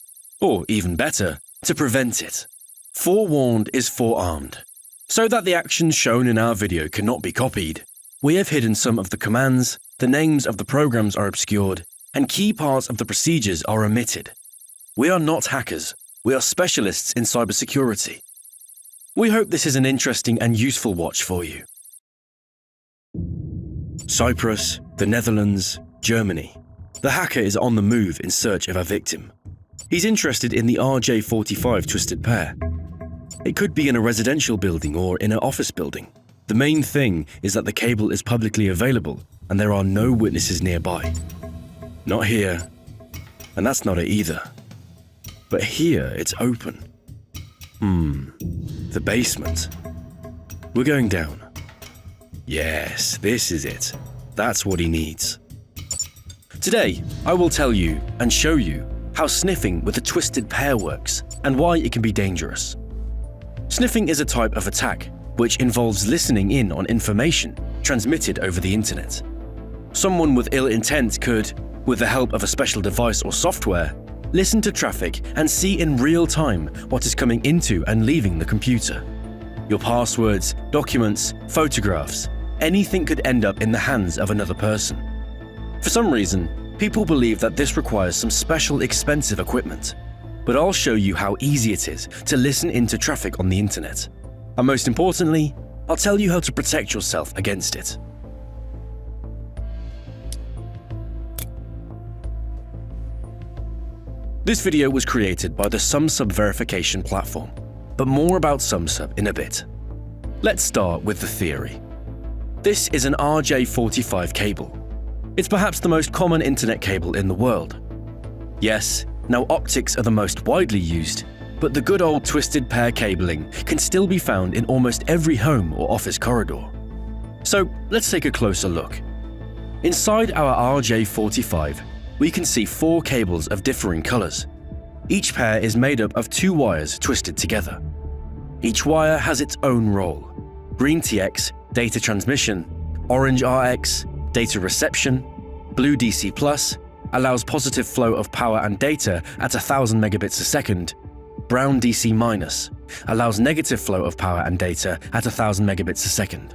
Or even better, to prevent it. Forewarned is forearmed. So that the actions shown in our video cannot be copied, we have hidden some of the commands, the names of the programs are obscured, and key parts of the procedures are omitted. We are not hackers, we are specialists in cybersecurity. We hope this is an interesting and useful watch for you. Cyprus, the Netherlands, Germany. The hacker is on the move in search of a victim. He's interested in the RJ45 twisted pair. It could be in a residential building or in an office building. The main thing is that the cable is publicly available and there are no witnesses nearby. Not here, and that's not it either. But here it's open. The basement. We're going down. Yes, this is it. That's what he needs. Today, I will tell you and show you how sniffing with a twisted pair works and why it can be dangerous. Sniffing is a type of attack which involves listening in on information transmitted over the internet. Someone with ill intent could, with the help of a special device or software, listen to traffic and see in real time what is coming into and leaving the computer. Your passwords, documents, photographs, anything could end up in the hands of another person. For some reason, people believe that this requires some special expensive equipment. But I'll show you how easy it is to listen into traffic on the internet. And most importantly, I'll tell you how to protect yourself against it. This video was created by the Sumsub verification platform, but more about Sumsub in a bit. Let's start with the theory. This is an RJ45 cable. It's perhaps the most common internet cable in the world. Yes, now optics are the most widely used, but the good old twisted pair cabling can still be found in almost every home or office corridor. So let's take a closer look. Inside our RJ45, we can see 4 cables of differing colors. Each pair is made up of 2 wires twisted together. Each wire has its own role. Green TX, data transmission; orange RX, data reception; blue DC+, allows positive flow of power and data at 1000 megabits a second; brown DC-, allows negative flow of power and data at 1000 megabits a second.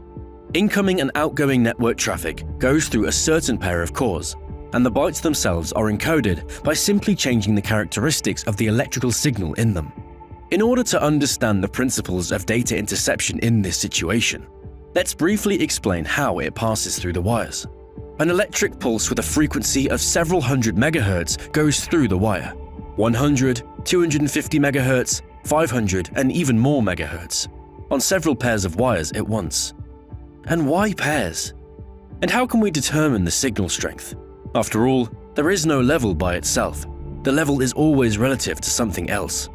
Incoming and outgoing network traffic goes through a certain pair of cores, and the bytes themselves are encoded by simply changing the characteristics of the electrical signal in them. In order to understand the principles of data interception in this situation, let's briefly explain how it passes through the wires. An electric pulse with a frequency of several hundred megahertz goes through the wire. 100, 250 megahertz, 500, and even more megahertz, on several pairs of wires at once. And why pairs? And how can we determine the signal strength? After all, there is no level by itself. The level is always relative to something else.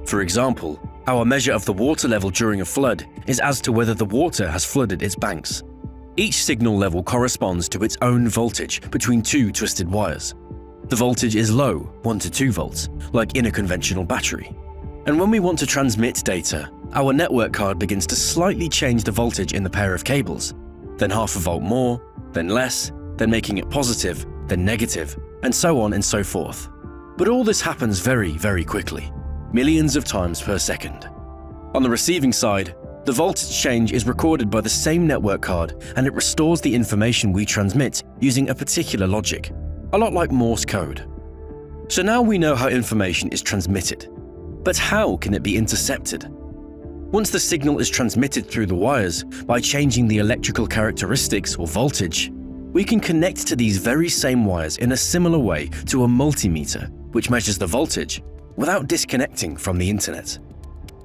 For example, our measure of the water level during a flood is as to whether the water has flooded its banks. Each signal level corresponds to its own voltage between two twisted wires. The voltage is low, 1 to 2 volts, like in a conventional battery. And when we want to transmit data, our network card begins to slightly change the voltage in the pair of cables, then half a volt more, then less, then making it positive, then negative, and so on and so forth. But all this happens very, very quickly, millions of times per second. On the receiving side, the voltage change is recorded by the same network card, and it restores the information we transmit using a particular logic, a lot like Morse code. So now we know how information is transmitted. But how can it be intercepted? Once the signal is transmitted through the wires by changing the electrical characteristics or voltage, we can connect to these very same wires in a similar way to a multimeter, which measures the voltage without disconnecting from the internet.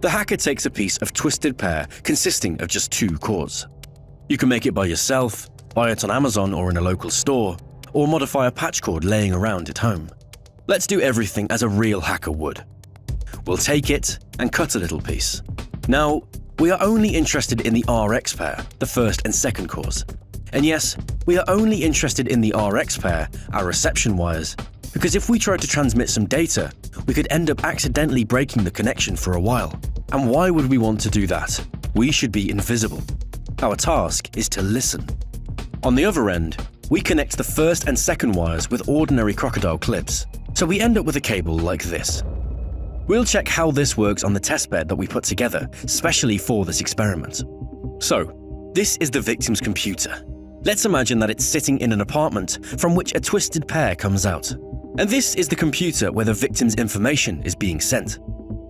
The hacker takes a piece of twisted pair consisting of just 2 cores. You can make it by yourself, buy it on Amazon or in a local store, or modify a patch cord laying around at home. Let's do everything as a real hacker would. We'll take it and cut a little piece. Now, we are only interested in the RX pair, the first and second cores. And yes, we are only interested in the RX pair, our reception wires, because if we try to transmit some data, we could end up accidentally breaking the connection for a while. And why would we want to do that? We should be invisible. Our task is to listen. On the other end, we connect the first and second wires with ordinary crocodile clips, so we end up with a cable like this. We'll check how this works on the testbed that we put together, specially for this experiment. So, this is the victim's computer. Let's imagine that it's sitting in an apartment from which a twisted pair comes out. And this is the computer where the victim's information is being sent.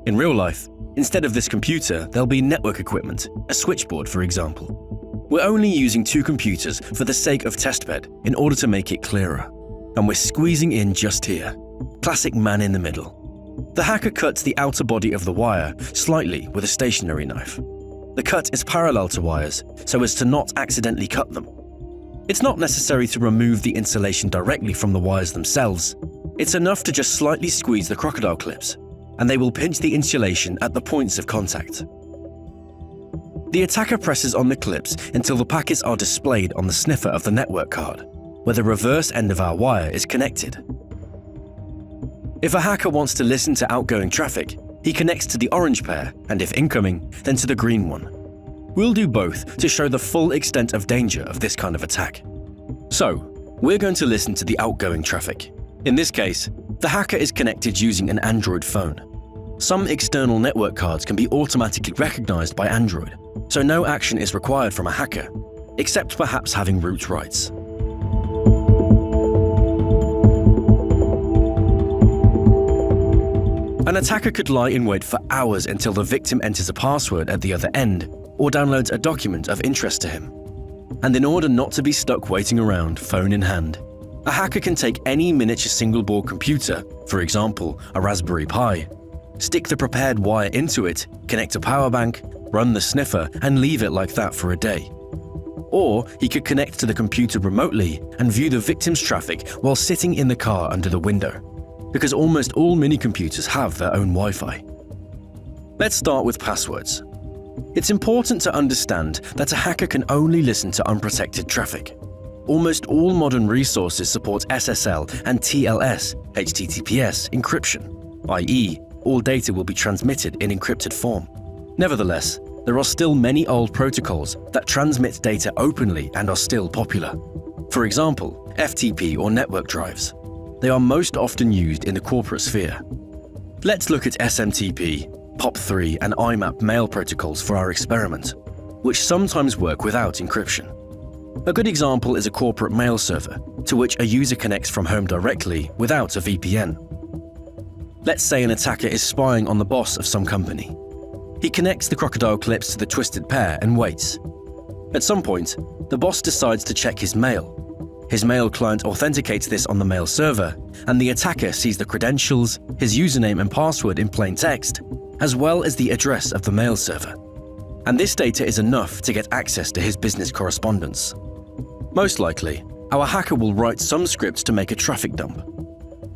In real life, instead of this computer, there'll be network equipment, a switchboard for example. We're only using 2 computers for the sake of testbed in order to make it clearer. And we're squeezing in just here. Classic man in the middle. The hacker cuts the outer body of the wire slightly with a stationary knife. The cut is parallel to wires, so as to not accidentally cut them. It's not necessary to remove the insulation directly from the wires themselves. It's enough to just slightly squeeze the crocodile clips, and they will pinch the insulation at the points of contact. The attacker presses on the clips until the packets are displayed on the sniffer of the network card, where the reverse end of our wire is connected. If a hacker wants to listen to outgoing traffic, he connects to the orange pair, and if incoming, then to the green one. We'll do both to show the full extent of danger of this kind of attack. So, we're going to listen to the outgoing traffic. In this case, the hacker is connected using an Android phone. Some external network cards can be automatically recognized by Android, so no action is required from a hacker, except perhaps having root rights. An attacker could lie in wait for hours until the victim enters a password at the other end or downloads a document of interest to him. And in order not to be stuck waiting around, phone in hand, a hacker can take any miniature single-board computer, for example, a Raspberry Pi, stick the prepared wire into it, connect a power bank, run the sniffer, and leave it like that for a day. Or he could connect to the computer remotely and view the victim's traffic while sitting in the car under the window, because almost all mini-computers have their own Wi-Fi. Let's start with passwords. It's important to understand that a hacker can only listen to unprotected traffic. Almost all modern resources support SSL and TLS (HTTPS) encryption, i.e., all data will be transmitted in encrypted form. Nevertheless, there are still many old protocols that transmit data openly and are still popular. For example, FTP or network drives. They are most often used in the corporate sphere. Let's look at SMTP, POP3 and IMAP mail protocols for our experiment, which sometimes work without encryption. A good example is a corporate mail server, to which a user connects from home directly without a VPN. Let's say an attacker is spying on the boss of some company. He connects the crocodile clips to the twisted pair and waits. At some point, the boss decides to check his mail. His mail client authenticates this on the mail server, and the attacker sees the credentials, his username and password in plain text, as well as the address of the mail server. and this data is enough to get access to his business correspondence. Most likely, our hacker will write some scripts to make a traffic dump.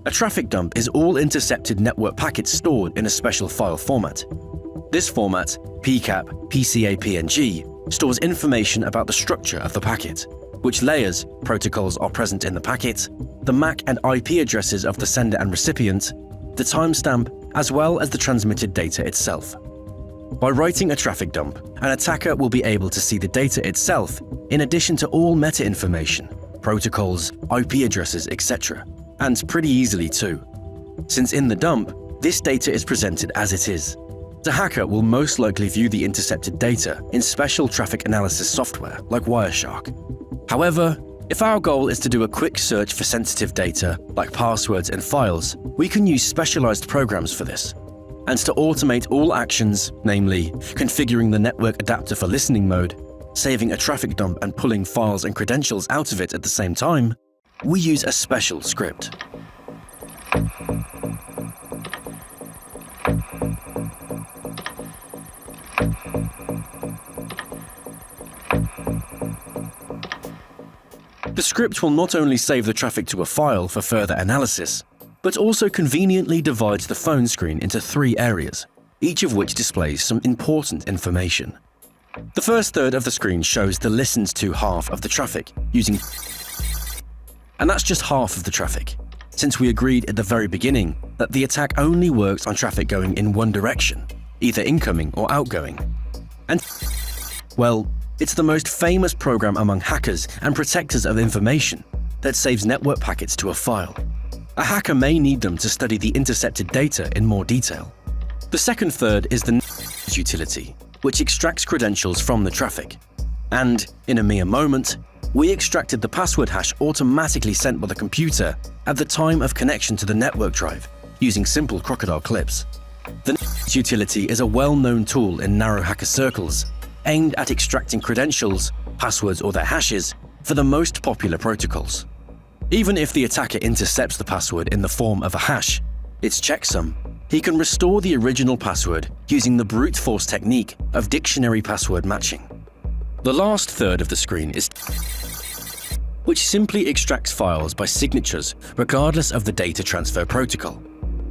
A traffic dump is all intercepted network packets stored in a special file format. This format, PCAP, PCAPNG, stores information about the structure of the packet, which layers, protocols are present in the packet, the MAC and IP addresses of the sender and recipient, the timestamp, as well as the transmitted data itself. By writing a traffic dump, an attacker will be able to see the data itself in addition to all meta information, protocols, IP addresses, etc. And pretty easily too. Since in the dump, this data is presented as it is. The hacker will most likely view the intercepted data in special traffic analysis software like Wireshark. However, if our goal is to do a quick search for sensitive data like passwords and files, we can use specialized programs for this. And to automate all actions, namely configuring the network adapter for listening mode, saving a traffic dump and pulling files and credentials out of it at the same time, we use a special script. The script will not only save the traffic to a file for further analysis, but also conveniently divides the phone screen into 3 areas, each of which displays some important information. The first third of the screen shows the listened to half of the traffic using, and that's just half of the traffic, since we agreed at the very beginning that the attack only works on traffic going in one direction, either incoming or outgoing. And, well, it's the most famous program among hackers and protectors of information that saves network packets to a file. A hacker may need them to study the intercepted data in more detail. The second third is the utility, which extracts credentials from the traffic. And, in a mere moment, we extracted the password hash automatically sent by the computer at the time of connection to the network drive, using simple crocodile clips. The utility is a well-known tool in narrow hacker circles, aimed at extracting credentials, passwords or their hashes for the most popular protocols. Even if the attacker intercepts the password in the form of a hash, its checksum, he can restore the original password using the brute force technique of dictionary password matching. The last third of the screen is which simply extracts files by signatures regardless of the data transfer protocol.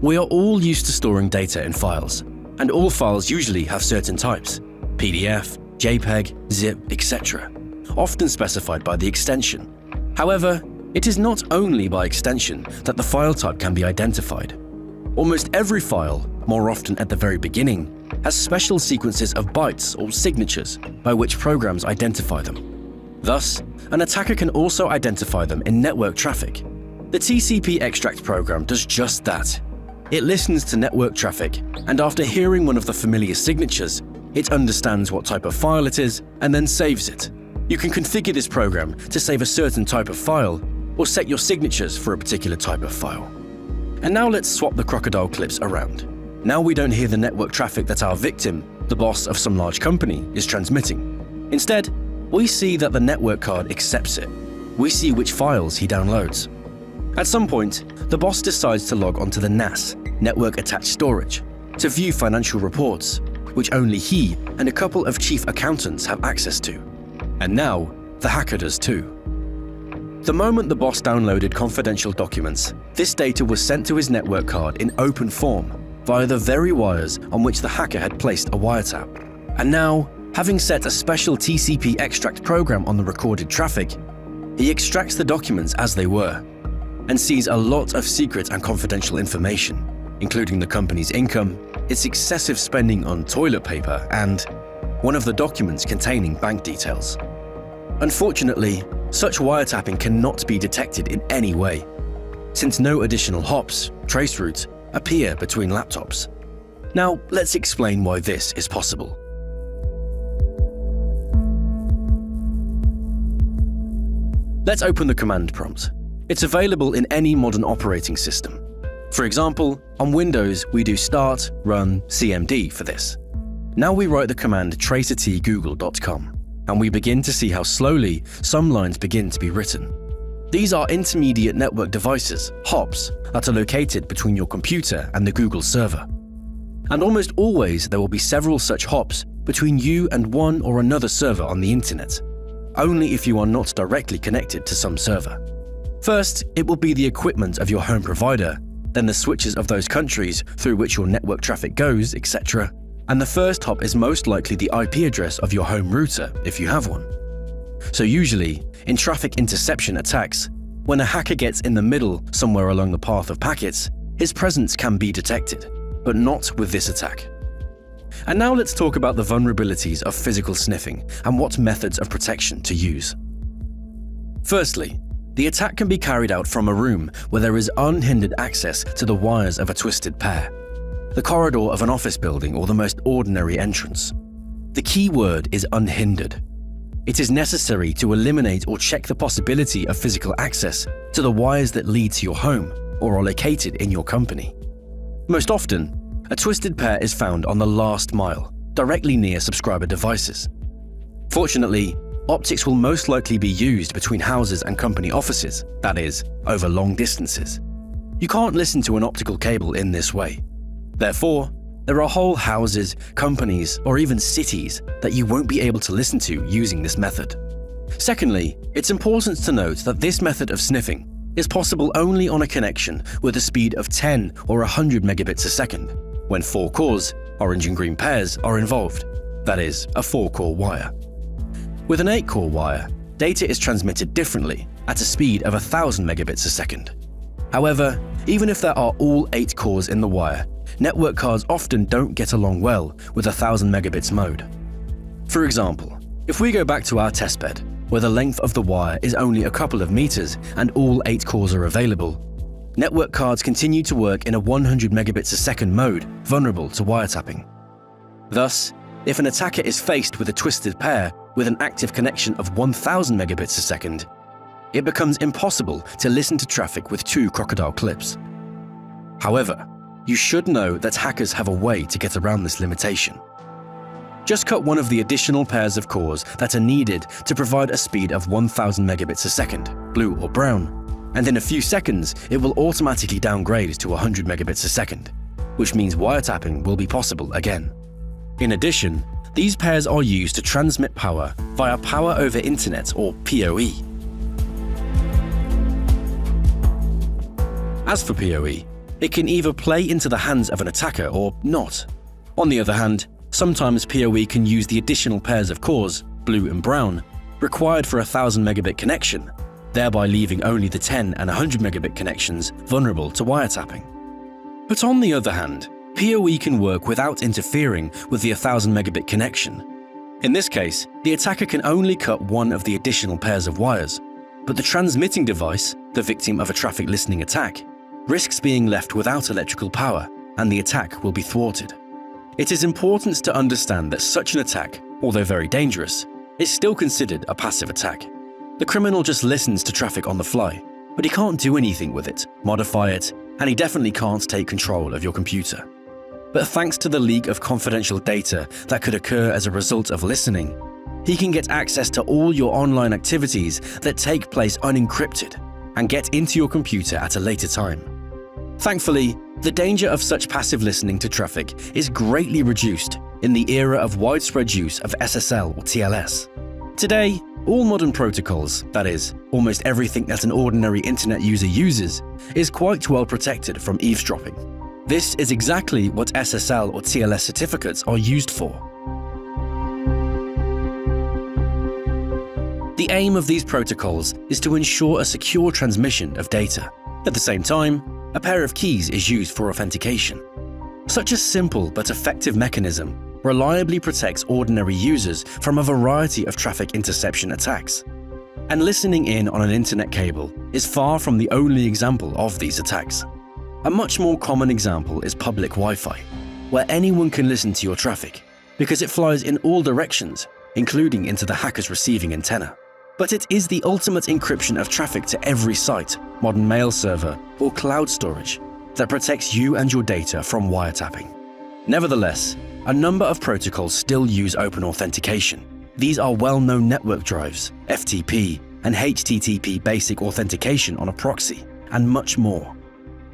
We are all used to storing data in files, and all files usually have certain types: PDF, JPEG, ZIP, etc., often specified by the extension. However, it is not only by extension that the file type can be identified. Almost every file, more often at the very beginning, has special sequences of bytes or signatures by which programs identify them. Thus, an attacker can also identify them in network traffic. The TCP extract program does just that. It listens to network traffic, and after hearing one of the familiar signatures, it understands what type of file it is and then saves it. You can configure this program to save a certain type of file or set your signatures for a particular type of file. And now let's swap the crocodile clips around. Now we don't hear the network traffic that our victim, the boss of some large company, is transmitting. Instead, we see that the network card accepts it. We see which files he downloads. At some point, the boss decides to log onto the NAS, Network Attached Storage, to view financial reports, which only he and a couple of chief accountants have access to. And now, the hacker does too. The moment the boss downloaded confidential documents, this data was sent to his network card in open form via the very wires on which the hacker had placed a wiretap. And now, having set a special TCP extract program on the recorded traffic, he extracts the documents as they were and sees a lot of secret and confidential information, including the company's income, its excessive spending on toilet paper, and one of the documents containing bank details. Unfortunately, such wiretapping cannot be detected in any way, since no additional hops, trace routes, appear between laptops. Now, let's explain why this is possible. Let's open the command prompt. It's available in any modern operating system. For example, on Windows, we do start, run, cmd for this. Now we write the command tracertgoogle.com, and we begin to see how slowly some lines begin to be written. These are intermediate network devices, hops, that are located between your computer and the Google server. And almost always there will be several such hops between you and one or another server on the internet, only if you are not directly connected to some server. First, it will be the equipment of your home provider, then the switches of those countries through which your network traffic goes, etc. And the first hop is most likely the IP address of your home router, if you have one. So usually, in traffic interception attacks, when a hacker gets in the middle somewhere along the path of packets, his presence can be detected, but not with this attack. And now let's talk about the vulnerabilities of physical sniffing and what methods of protection to use. Firstly, the attack can be carried out from a room where there is unhindered access to the wires of a twisted pair, the corridor of an office building, or the most ordinary entrance. The key word is unhindered. It is necessary to eliminate or check the possibility of physical access to the wires that lead to your home or are located in your company. Most often, a twisted pair is found on the last mile, directly near subscriber devices. Fortunately, optics will most likely be used between houses and company offices, that is, over long distances. You can't listen to an optical cable in this way. Therefore, there are whole houses, companies, or even cities that you won't be able to listen to using this method. Secondly, it's important to note that this method of sniffing is possible only on a connection with a speed of 10 or 100 megabits a second, when 4 cores, orange and green pairs, are involved, that is, a 4-core wire. With an 8-core wire, data is transmitted differently at a speed of 1000 megabits a second. However, even if there are all 8 cores in the wire, network cards often don't get along well with 1000 megabits mode. For example, if we go back to our testbed, where the length of the wire is only a couple of meters and all 8 cores are available, network cards continue to work in a 100 megabits a second mode, vulnerable to wiretapping. Thus, if an attacker is faced with a twisted pair with an active connection of 1000 megabits a second, it becomes impossible to listen to traffic with 2 crocodile clips. However, you should know that hackers have a way to get around this limitation. Just cut one of the additional pairs of cores that are needed to provide a speed of 1000 megabits a second, blue or brown, and in a few seconds it will automatically downgrade to 100 megabits a second, which means wiretapping will be possible again. In addition, these pairs are used to transmit power via Power over Internet, or PoE. As for PoE, it can either play into the hands of an attacker or not. On the other hand, sometimes PoE can use the additional pairs of cores, blue and brown, required for a 1000 megabit connection, thereby leaving only the 10 and 100 megabit connections vulnerable to wiretapping. But on the other hand, PoE can work without interfering with the 1000 megabit connection. In this case, the attacker can only cut one of the additional pairs of wires, but the transmitting device, the victim of a traffic listening attack, risks being left without electrical power, and the attack will be thwarted. It is important to understand that such an attack, although very dangerous, is still considered a passive attack. The criminal just listens to traffic on the fly, but he can't do anything with it, modify it, and he definitely can't take control of your computer. But thanks to the leak of confidential data that could occur as a result of listening, he can get access to all your online activities that take place unencrypted and get into your computer at a later time. Thankfully, the danger of such passive listening to traffic is greatly reduced in the era of widespread use of SSL or TLS. Today, all modern protocols, that is, almost everything that an ordinary internet user uses, is quite well protected from eavesdropping. This is exactly what SSL or TLS certificates are used for. The aim of these protocols is to ensure a secure transmission of data. At the same time, a pair of keys is used for authentication. Such a simple but effective mechanism reliably protects ordinary users from a variety of traffic interception attacks. And listening in on an internet cable is far from the only example of these attacks. A much more common example is public Wi-Fi, where anyone can listen to your traffic because it flies in all directions, including into the hacker's receiving antenna. But it is the ultimate encryption of traffic to every site, modern mail server, or cloud storage that protects you and your data from wiretapping. Nevertheless, a number of protocols still use open authentication. These are well-known network drives, FTP, and HTTP basic authentication on a proxy, and much more.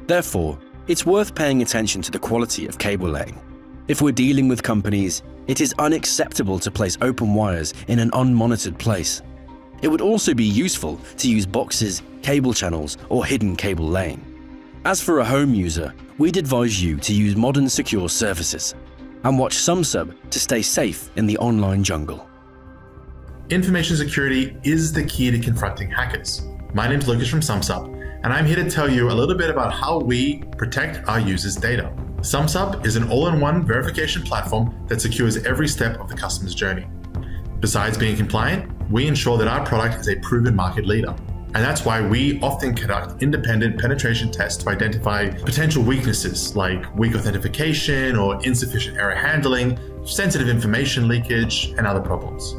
Therefore, it's worth paying attention to the quality of cable laying. If we're dealing with companies, it is unacceptable to place open wires in an unmonitored place. It would also be useful to use boxes, cable channels, or hidden cable laying. As for a home user, we'd advise you to use modern secure services and watch Sumsub to stay safe in the online jungle. Information security is the key to confronting hackers. My name's Lucas from Sumsub, and I'm here to tell you a little bit about how we protect our users' data. Sumsub is an all-in-one verification platform that secures every step of the customer's journey. Besides being compliant, we ensure that our product is a proven market leader. And that's why we often conduct independent penetration tests to identify potential weaknesses like weak authentication or insufficient error handling, sensitive information leakage, and other problems.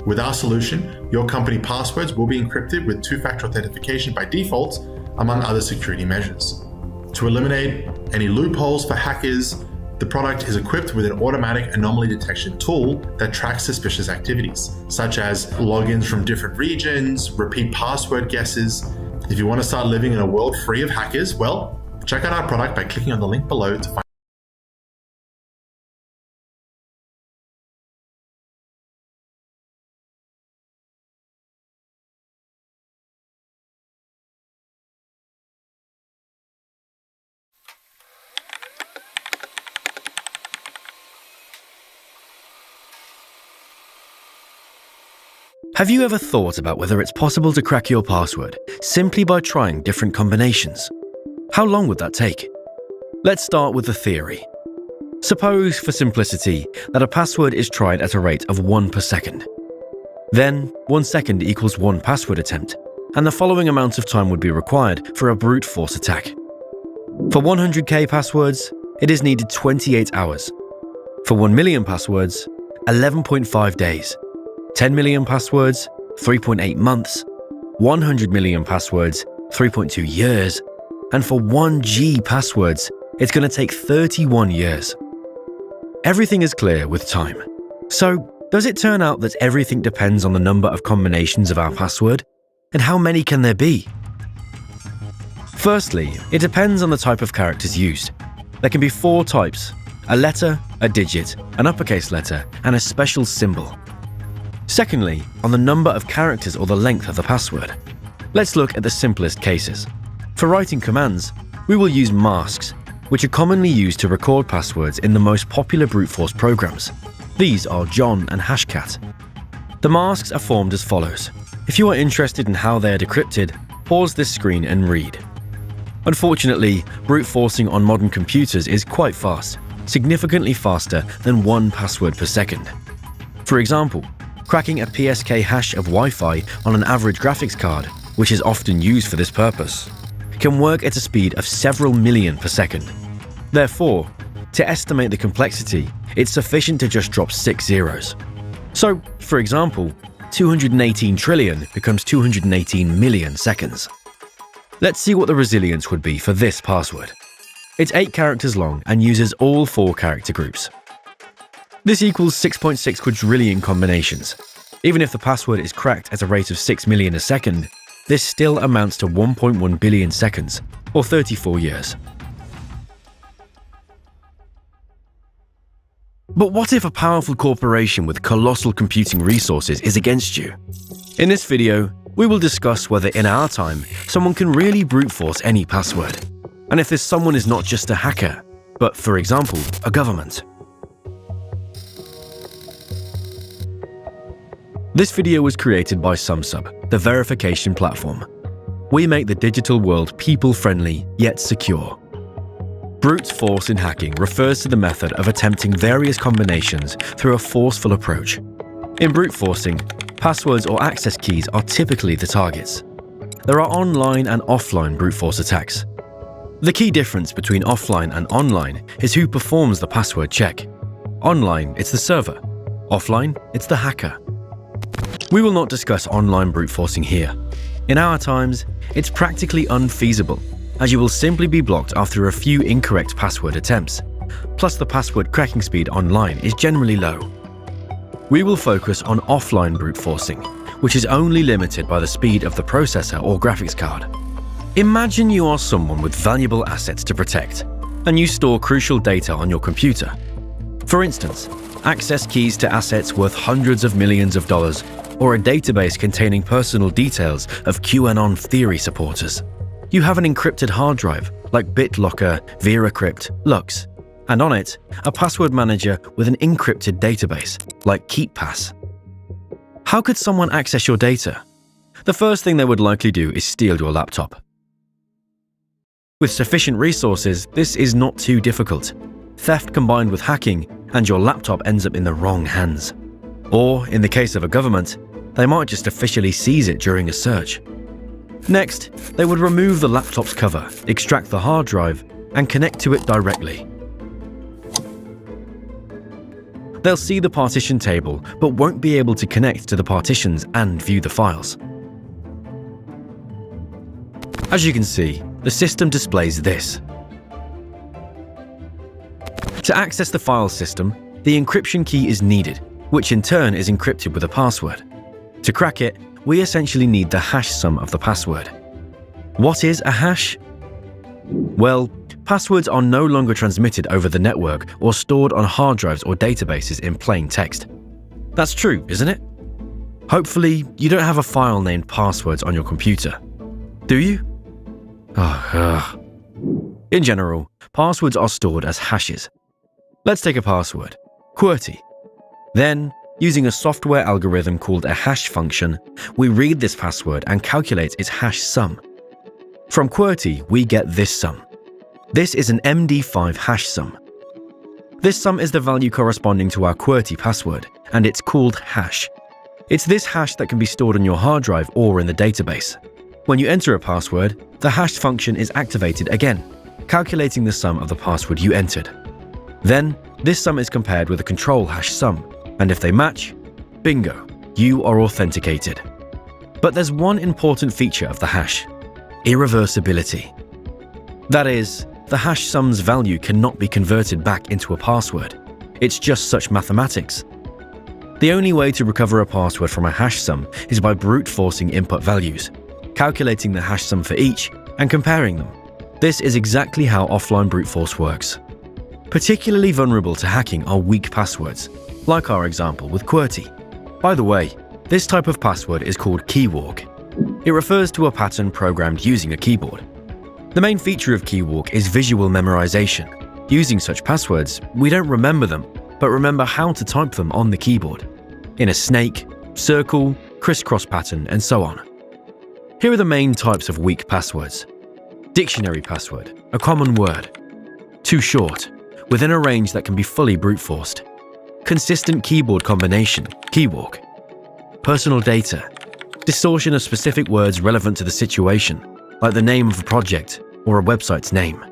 With our solution, your company passwords will be encrypted with two-factor authentication by default, among other security measures. To eliminate any loopholes for hackers, the product is equipped with an automatic anomaly detection tool that tracks suspicious activities, such as logins from different regions, repeat password guesses. If you want to start living in a world free of hackers, well, check out our product by clicking on the link below to find. Have you ever thought about whether it's possible to crack your password simply by trying different combinations? How long would that take? Let's start with the theory. Suppose, for simplicity, that a password is tried at a rate of 1 per second. Then, 1 second equals 1 password attempt, and the following amount of time would be required for a brute force attack. For 100k passwords, it is needed 28 hours. For 1 million passwords, 11.5 days. 10 million passwords, 3.8 months, 100 million passwords, 3.2 years, and for 1G passwords, it's going to take 31 years. Everything is clear with time. So, does it turn out that everything depends on the number of combinations of our password? And how many can there be? Firstly, it depends on the type of characters used. There can be 4 types: a letter, a digit, an uppercase letter, and a special symbol. Secondly, on the number of characters or the length of the password. Let's look at the simplest cases. For writing commands, we will use masks, which are commonly used to record passwords in the most popular brute force programs. These are John and Hashcat. The masks are formed as follows. If you are interested in how they are decrypted, pause this screen and read. Unfortunately, brute forcing on modern computers is quite fast, significantly faster than 1 password per second. For example, cracking a PSK hash of Wi-Fi on an average graphics card, which is often used for this purpose, can work at a speed of several million per second. Therefore, to estimate the complexity, it's sufficient to just drop 6 zeros. So, for example, 218 trillion becomes 218 million seconds. Let's see what the resilience would be for this password. It's 8 characters long and uses all 4 character groups. This equals 6.6 quadrillion combinations. Even if the password is cracked at a rate of 6 million a second, this still amounts to 1.1 billion seconds, or 34 years. But what if a powerful corporation with colossal computing resources is against you? In this video, we will discuss whether in our time, someone can really brute force any password, and if this someone is not just a hacker, but, for example, a government. This video was created by Sumsub, the verification platform. We make the digital world people-friendly yet secure. Brute force in hacking refers to the method of attempting various combinations through a forceful approach. In brute forcing, passwords or access keys are typically the targets. There are online and offline brute force attacks. The key difference between offline and online is who performs the password check. Online, it's the server. Offline, it's the hacker. We will not discuss online brute forcing here. In our times, it's practically unfeasible, as you will simply be blocked after a few incorrect password attempts. Plus, the password cracking speed online is generally low. We will focus on offline brute forcing, which is only limited by the speed of the processor or graphics card. Imagine you are someone with valuable assets to protect, and you store crucial data on your computer. For instance, access keys to assets worth hundreds of millions of dollars, or a database containing personal details of QAnon theory supporters. You have an encrypted hard drive like BitLocker, VeraCrypt, Lux, and on it, a password manager with an encrypted database like KeepPass. How could someone access your data? The first thing they would likely do is steal your laptop. With sufficient resources, this is not too difficult. Theft combined with hacking, and your laptop ends up in the wrong hands. Or, in the case of a government, they might just officially seize it during a search. Next, they would remove the laptop's cover, extract the hard drive, and connect to it directly. They'll see the partition table, but won't be able to connect to the partitions and view the files. As you can see, the system displays this. To access the file system, the encryption key is needed, which in turn is encrypted with a password. To crack it, we essentially need the hash sum of the password. What is a hash? Well, passwords are no longer transmitted over the network or stored on hard drives or databases in plain text. That's true, isn't it? Hopefully, you don't have a file named passwords on your computer. Do you? In general, passwords are stored as hashes. Let's take a password, QWERTY. Then, using a software algorithm called a hash function, we read this password and calculate its hash sum. From QWERTY, we get this sum. This is an MD5 hash sum. This sum is the value corresponding to our QWERTY password, and it's called hash. It's this hash that can be stored on your hard drive or in the database. When you enter a password, the hash function is activated again, calculating the sum of the password you entered. Then, this sum is compared with a control hash sum, and if they match, bingo, you are authenticated. But there's one important feature of the hash: irreversibility. That is, the hash sum's value cannot be converted back into a password. It's just such mathematics. The only way to recover a password from a hash sum is by brute forcing input values, calculating the hash sum for each, and comparing them. This is exactly how offline brute force works. Particularly vulnerable to hacking are weak passwords, like our example with QWERTY. By the way, this type of password is called keywalk. It refers to a pattern programmed using a keyboard. The main feature of keywalk is visual memorization. Using such passwords, we don't remember them, but remember how to type them on the keyboard, in a snake, circle, crisscross pattern, and so on. Here are the main types of weak passwords. Dictionary password, a common word. Too short, within a range that can be fully brute forced. Consistent keyboard combination, keywalk. Personal data, distortion of specific words relevant to the situation, like the name of a project or a website's name.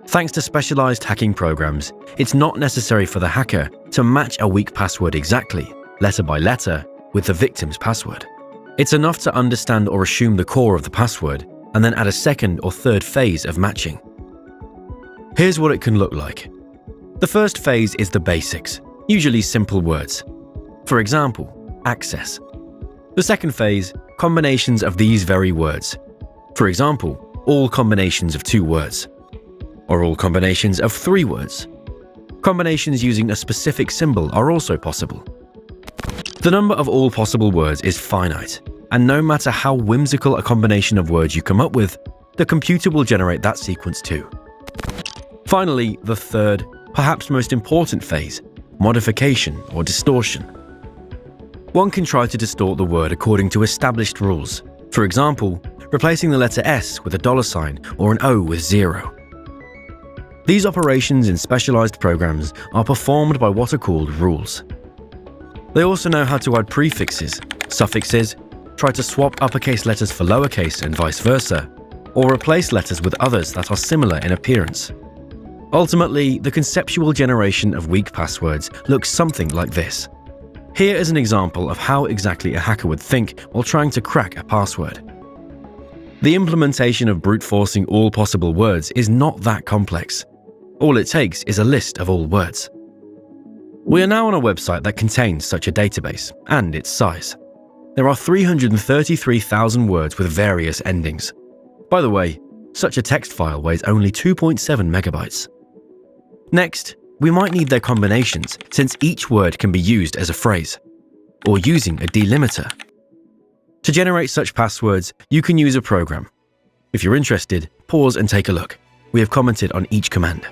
Thanks to specialized hacking programs, it's not necessary for the hacker to match a weak password exactly, letter by letter, with the victim's password. It's enough to understand or assume the core of the password, and then add a second or third phase of matching. Here's what it can look like. The first phase is the basics, usually simple words. For example, access. The second phase, combinations of these very words. For example, all combinations of 2 words. Or all combinations of 3 words. Combinations using a specific symbol are also possible. The number of all possible words is finite, and no matter how whimsical a combination of words you come up with, the computer will generate that sequence too. Finally, the third, perhaps most important phase, modification or distortion. One can try to distort the word according to established rules. For example, replacing the letter S with a $sign or an O with 0. These operations in specialized programs are performed by what are called rules. They also know how to add prefixes, suffixes, try to swap uppercase letters for lowercase and vice versa, or replace letters with others that are similar in appearance. Ultimately, the conceptual generation of weak passwords looks something like this. Here is an example of how exactly a hacker would think while trying to crack a password. The implementation of brute forcing all possible words is not that complex. All it takes is a list of all words. We are now on a website that contains such a database, and its size. There are 333,000 words with various endings. By the way, such a text file weighs only 2.7 megabytes. Next, we might need their combinations since each word can be used as a phrase, or using a delimiter. To generate such passwords, you can use a program. If you're interested, pause and take a look. We have commented on each command.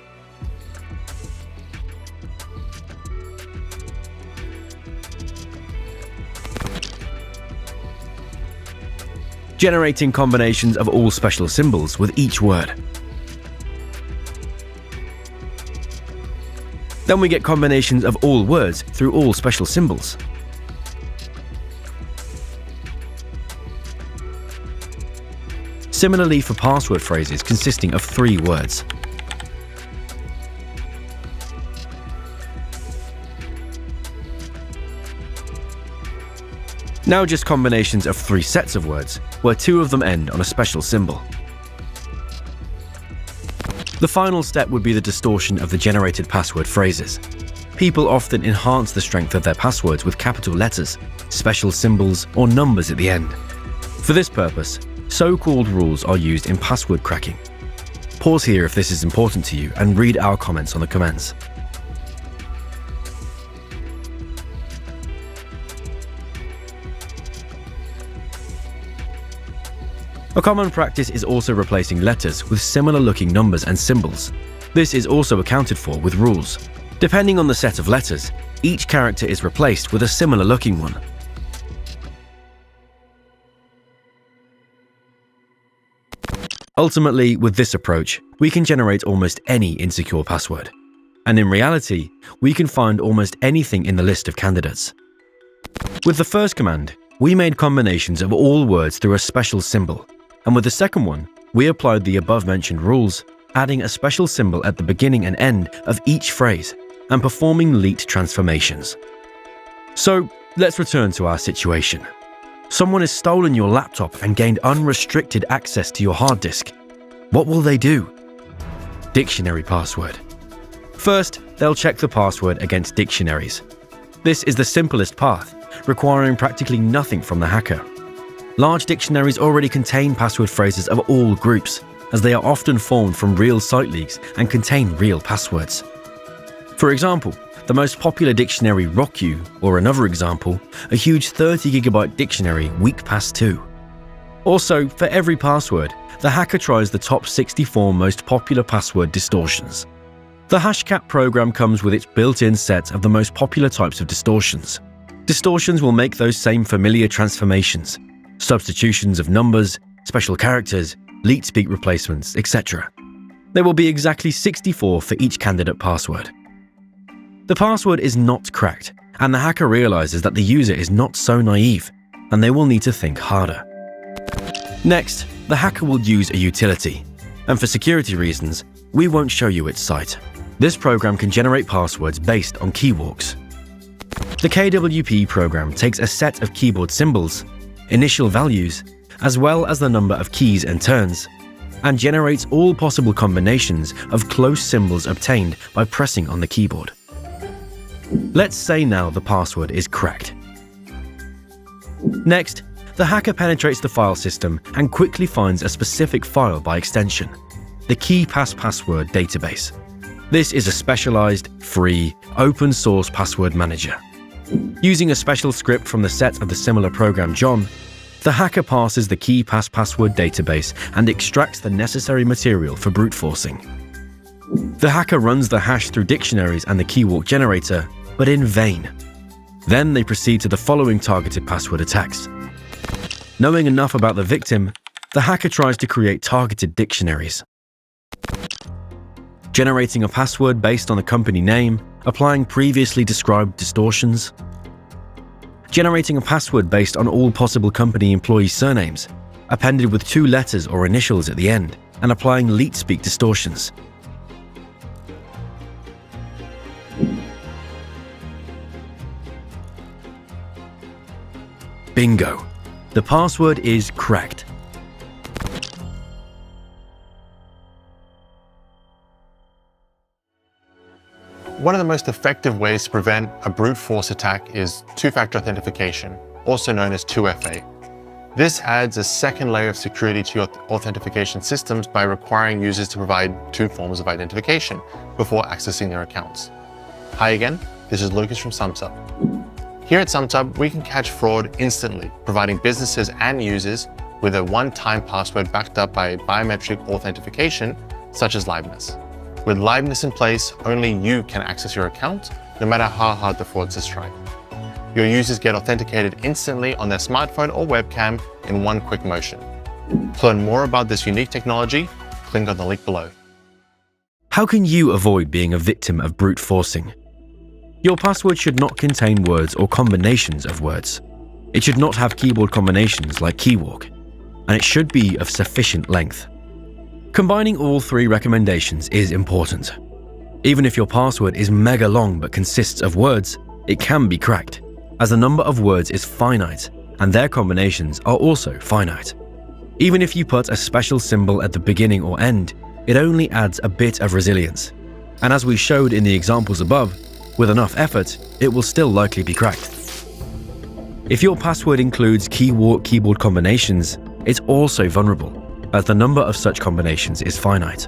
Generating combinations of all special symbols with each word. Then we get combinations of all words through all special symbols. Similarly for password phrases consisting of 3 words. Now just combinations of 3 sets of words, where 2 of them end on a special symbol. The final step would be the distortion of the generated password phrases. People often enhance the strength of their passwords with capital letters, special symbols, or numbers at the end. For this purpose, so-called rules are used in password cracking. Pause here if this is important to you and read our comments on the commands. A common practice is also replacing letters with similar-looking numbers and symbols. This is also accounted for with rules. Depending on the set of letters, each character is replaced with a similar-looking one. Ultimately, with this approach, we can generate almost any insecure password. And in reality, we can find almost anything in the list of candidates. With the first command, we made combinations of all words through a special symbol. And with the second one, we applied the above-mentioned rules, adding a special symbol at the beginning and end of each phrase, and performing leet transformations. So, let's return to our situation. Someone has stolen your laptop and gained unrestricted access to your hard disk. What will they do? Dictionary password. First, they'll check the password against dictionaries. This is the simplest path, requiring practically nothing from the hacker. Large dictionaries already contain password phrases of all groups, as they are often formed from real site leaks and contain real passwords. For example, the most popular dictionary RockU, or another example, a huge 30GB dictionary WeakPass2. Also, for every password, the hacker tries the top 64 most popular password distortions. The Hashcat program comes with its built-in set of the most popular types of distortions. Distortions will make those same familiar transformations, substitutions of numbers, special characters, leet speak replacements, etc. There will be exactly 64 for each candidate password. The password is not cracked, and the hacker realizes that the user is not so naive, and they will need to think harder. Next, the hacker will use a utility, and for security reasons, we won't show you its site. This program can generate passwords based on key walks. The KWP program takes a set of keyboard symbols, initial values, as well as the number of keys and turns, and generates all possible combinations of close symbols obtained by pressing on the keyboard. Let's say now the password is cracked. Next, the hacker penetrates the file system and quickly finds a specific file by extension, the KeePassPassword database. This is a specialized, free, open-source password manager. Using a special script from the set of the similar program John, the hacker parses the KeePassPassword database and extracts the necessary material for brute forcing. The hacker runs the hash through dictionaries and the keywalk generator, but in vain. Then they proceed to the following targeted password attacks. Knowing enough about the victim, the hacker tries to create targeted dictionaries. Generating a password based on a company name, applying previously described distortions. Generating a password based on all possible company employee surnames, appended with 2 letters or initials at the end, and applying leet speak distortions. Bingo! The password is cracked. One of the most effective ways to prevent a brute force attack is two-factor authentication, also known as 2FA. This adds a second layer of security to your authentication systems by requiring users to provide two forms of identification before accessing their accounts. Hi again, this is Lucas from Sumsub. Here at Sumsub, we can catch fraud instantly, providing businesses and users with a one-time password backed up by biometric authentication, such as liveness. With liveness in place, only you can access your account, no matter how hard the fraudsters try. Your users get authenticated instantly on their smartphone or webcam in one quick motion. To learn more about this unique technology, click on the link below. How can you avoid being a victim of brute forcing? Your password should not contain words or combinations of words. It should not have keyboard combinations like keywalk, and it should be of sufficient length. Combining all three recommendations is important. Even if your password is mega long but consists of words, it can be cracked, as the number of words is finite and their combinations are also finite. Even if you put a special symbol at the beginning or end, it only adds a bit of resilience. And as we showed in the examples above, with enough effort, it will still likely be cracked. If your password includes keywalk keyboard combinations, it's also vulnerable, as the number of such combinations is finite.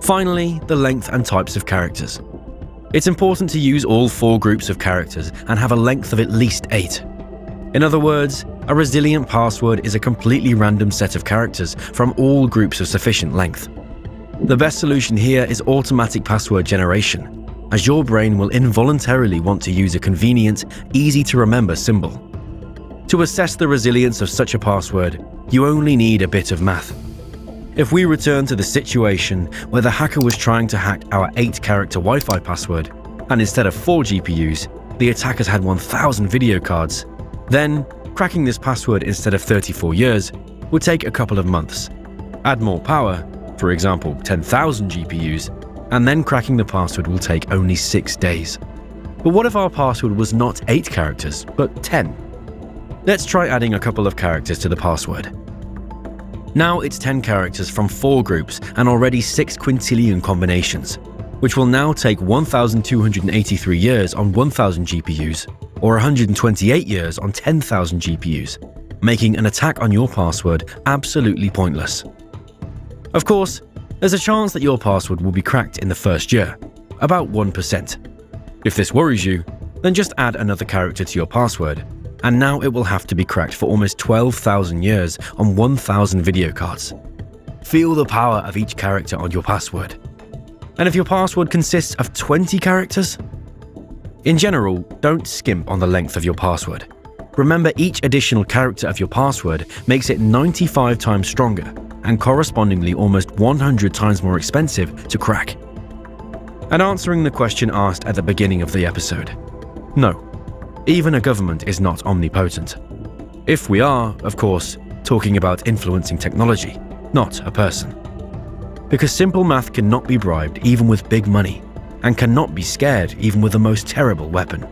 Finally, the length and types of characters. It's important to use all 4 groups of characters and have a length of at least 8. In other words, a resilient password is a completely random set of characters from all groups of sufficient length. The best solution here is automatic password generation, as your brain will involuntarily want to use a convenient, easy-to-remember symbol. To assess the resilience of such a password, you only need a bit of math. If we return to the situation where the hacker was trying to hack our 8-character Wi-Fi password, and instead of 4 GPUs, the attackers had 1,000 video cards, then cracking this password instead of 34 years would take a couple of months. Add more power, for example 10,000 GPUs, and then cracking the password will take only 6 days. But what if our password was not 8 characters, but 10? Let's try adding a couple of characters to the password. Now it's 10 characters from 4 groups and already 6 quintillion combinations, which will now take 1,283 years on 1,000 GPUs, or 128 years on 10,000 GPUs, making an attack on your password absolutely pointless. Of course, there's a chance that your password will be cracked in the first year, about 1%. If this worries you, then just add another character to your password, and now it will have to be cracked for almost 12,000 years on 1,000 video cards. Feel the power of each character on your password. And if your password consists of 20 characters? In general, don't skimp on the length of your password. Remember, each additional character of your password makes it 95 times stronger and correspondingly almost 100 times more expensive to crack. And answering the question asked at the beginning of the episode, no. Even a government is not omnipotent. If we are, of course, talking about influencing technology, not a person. Because simple math cannot be bribed even with big money, and cannot be scared even with the most terrible weapon.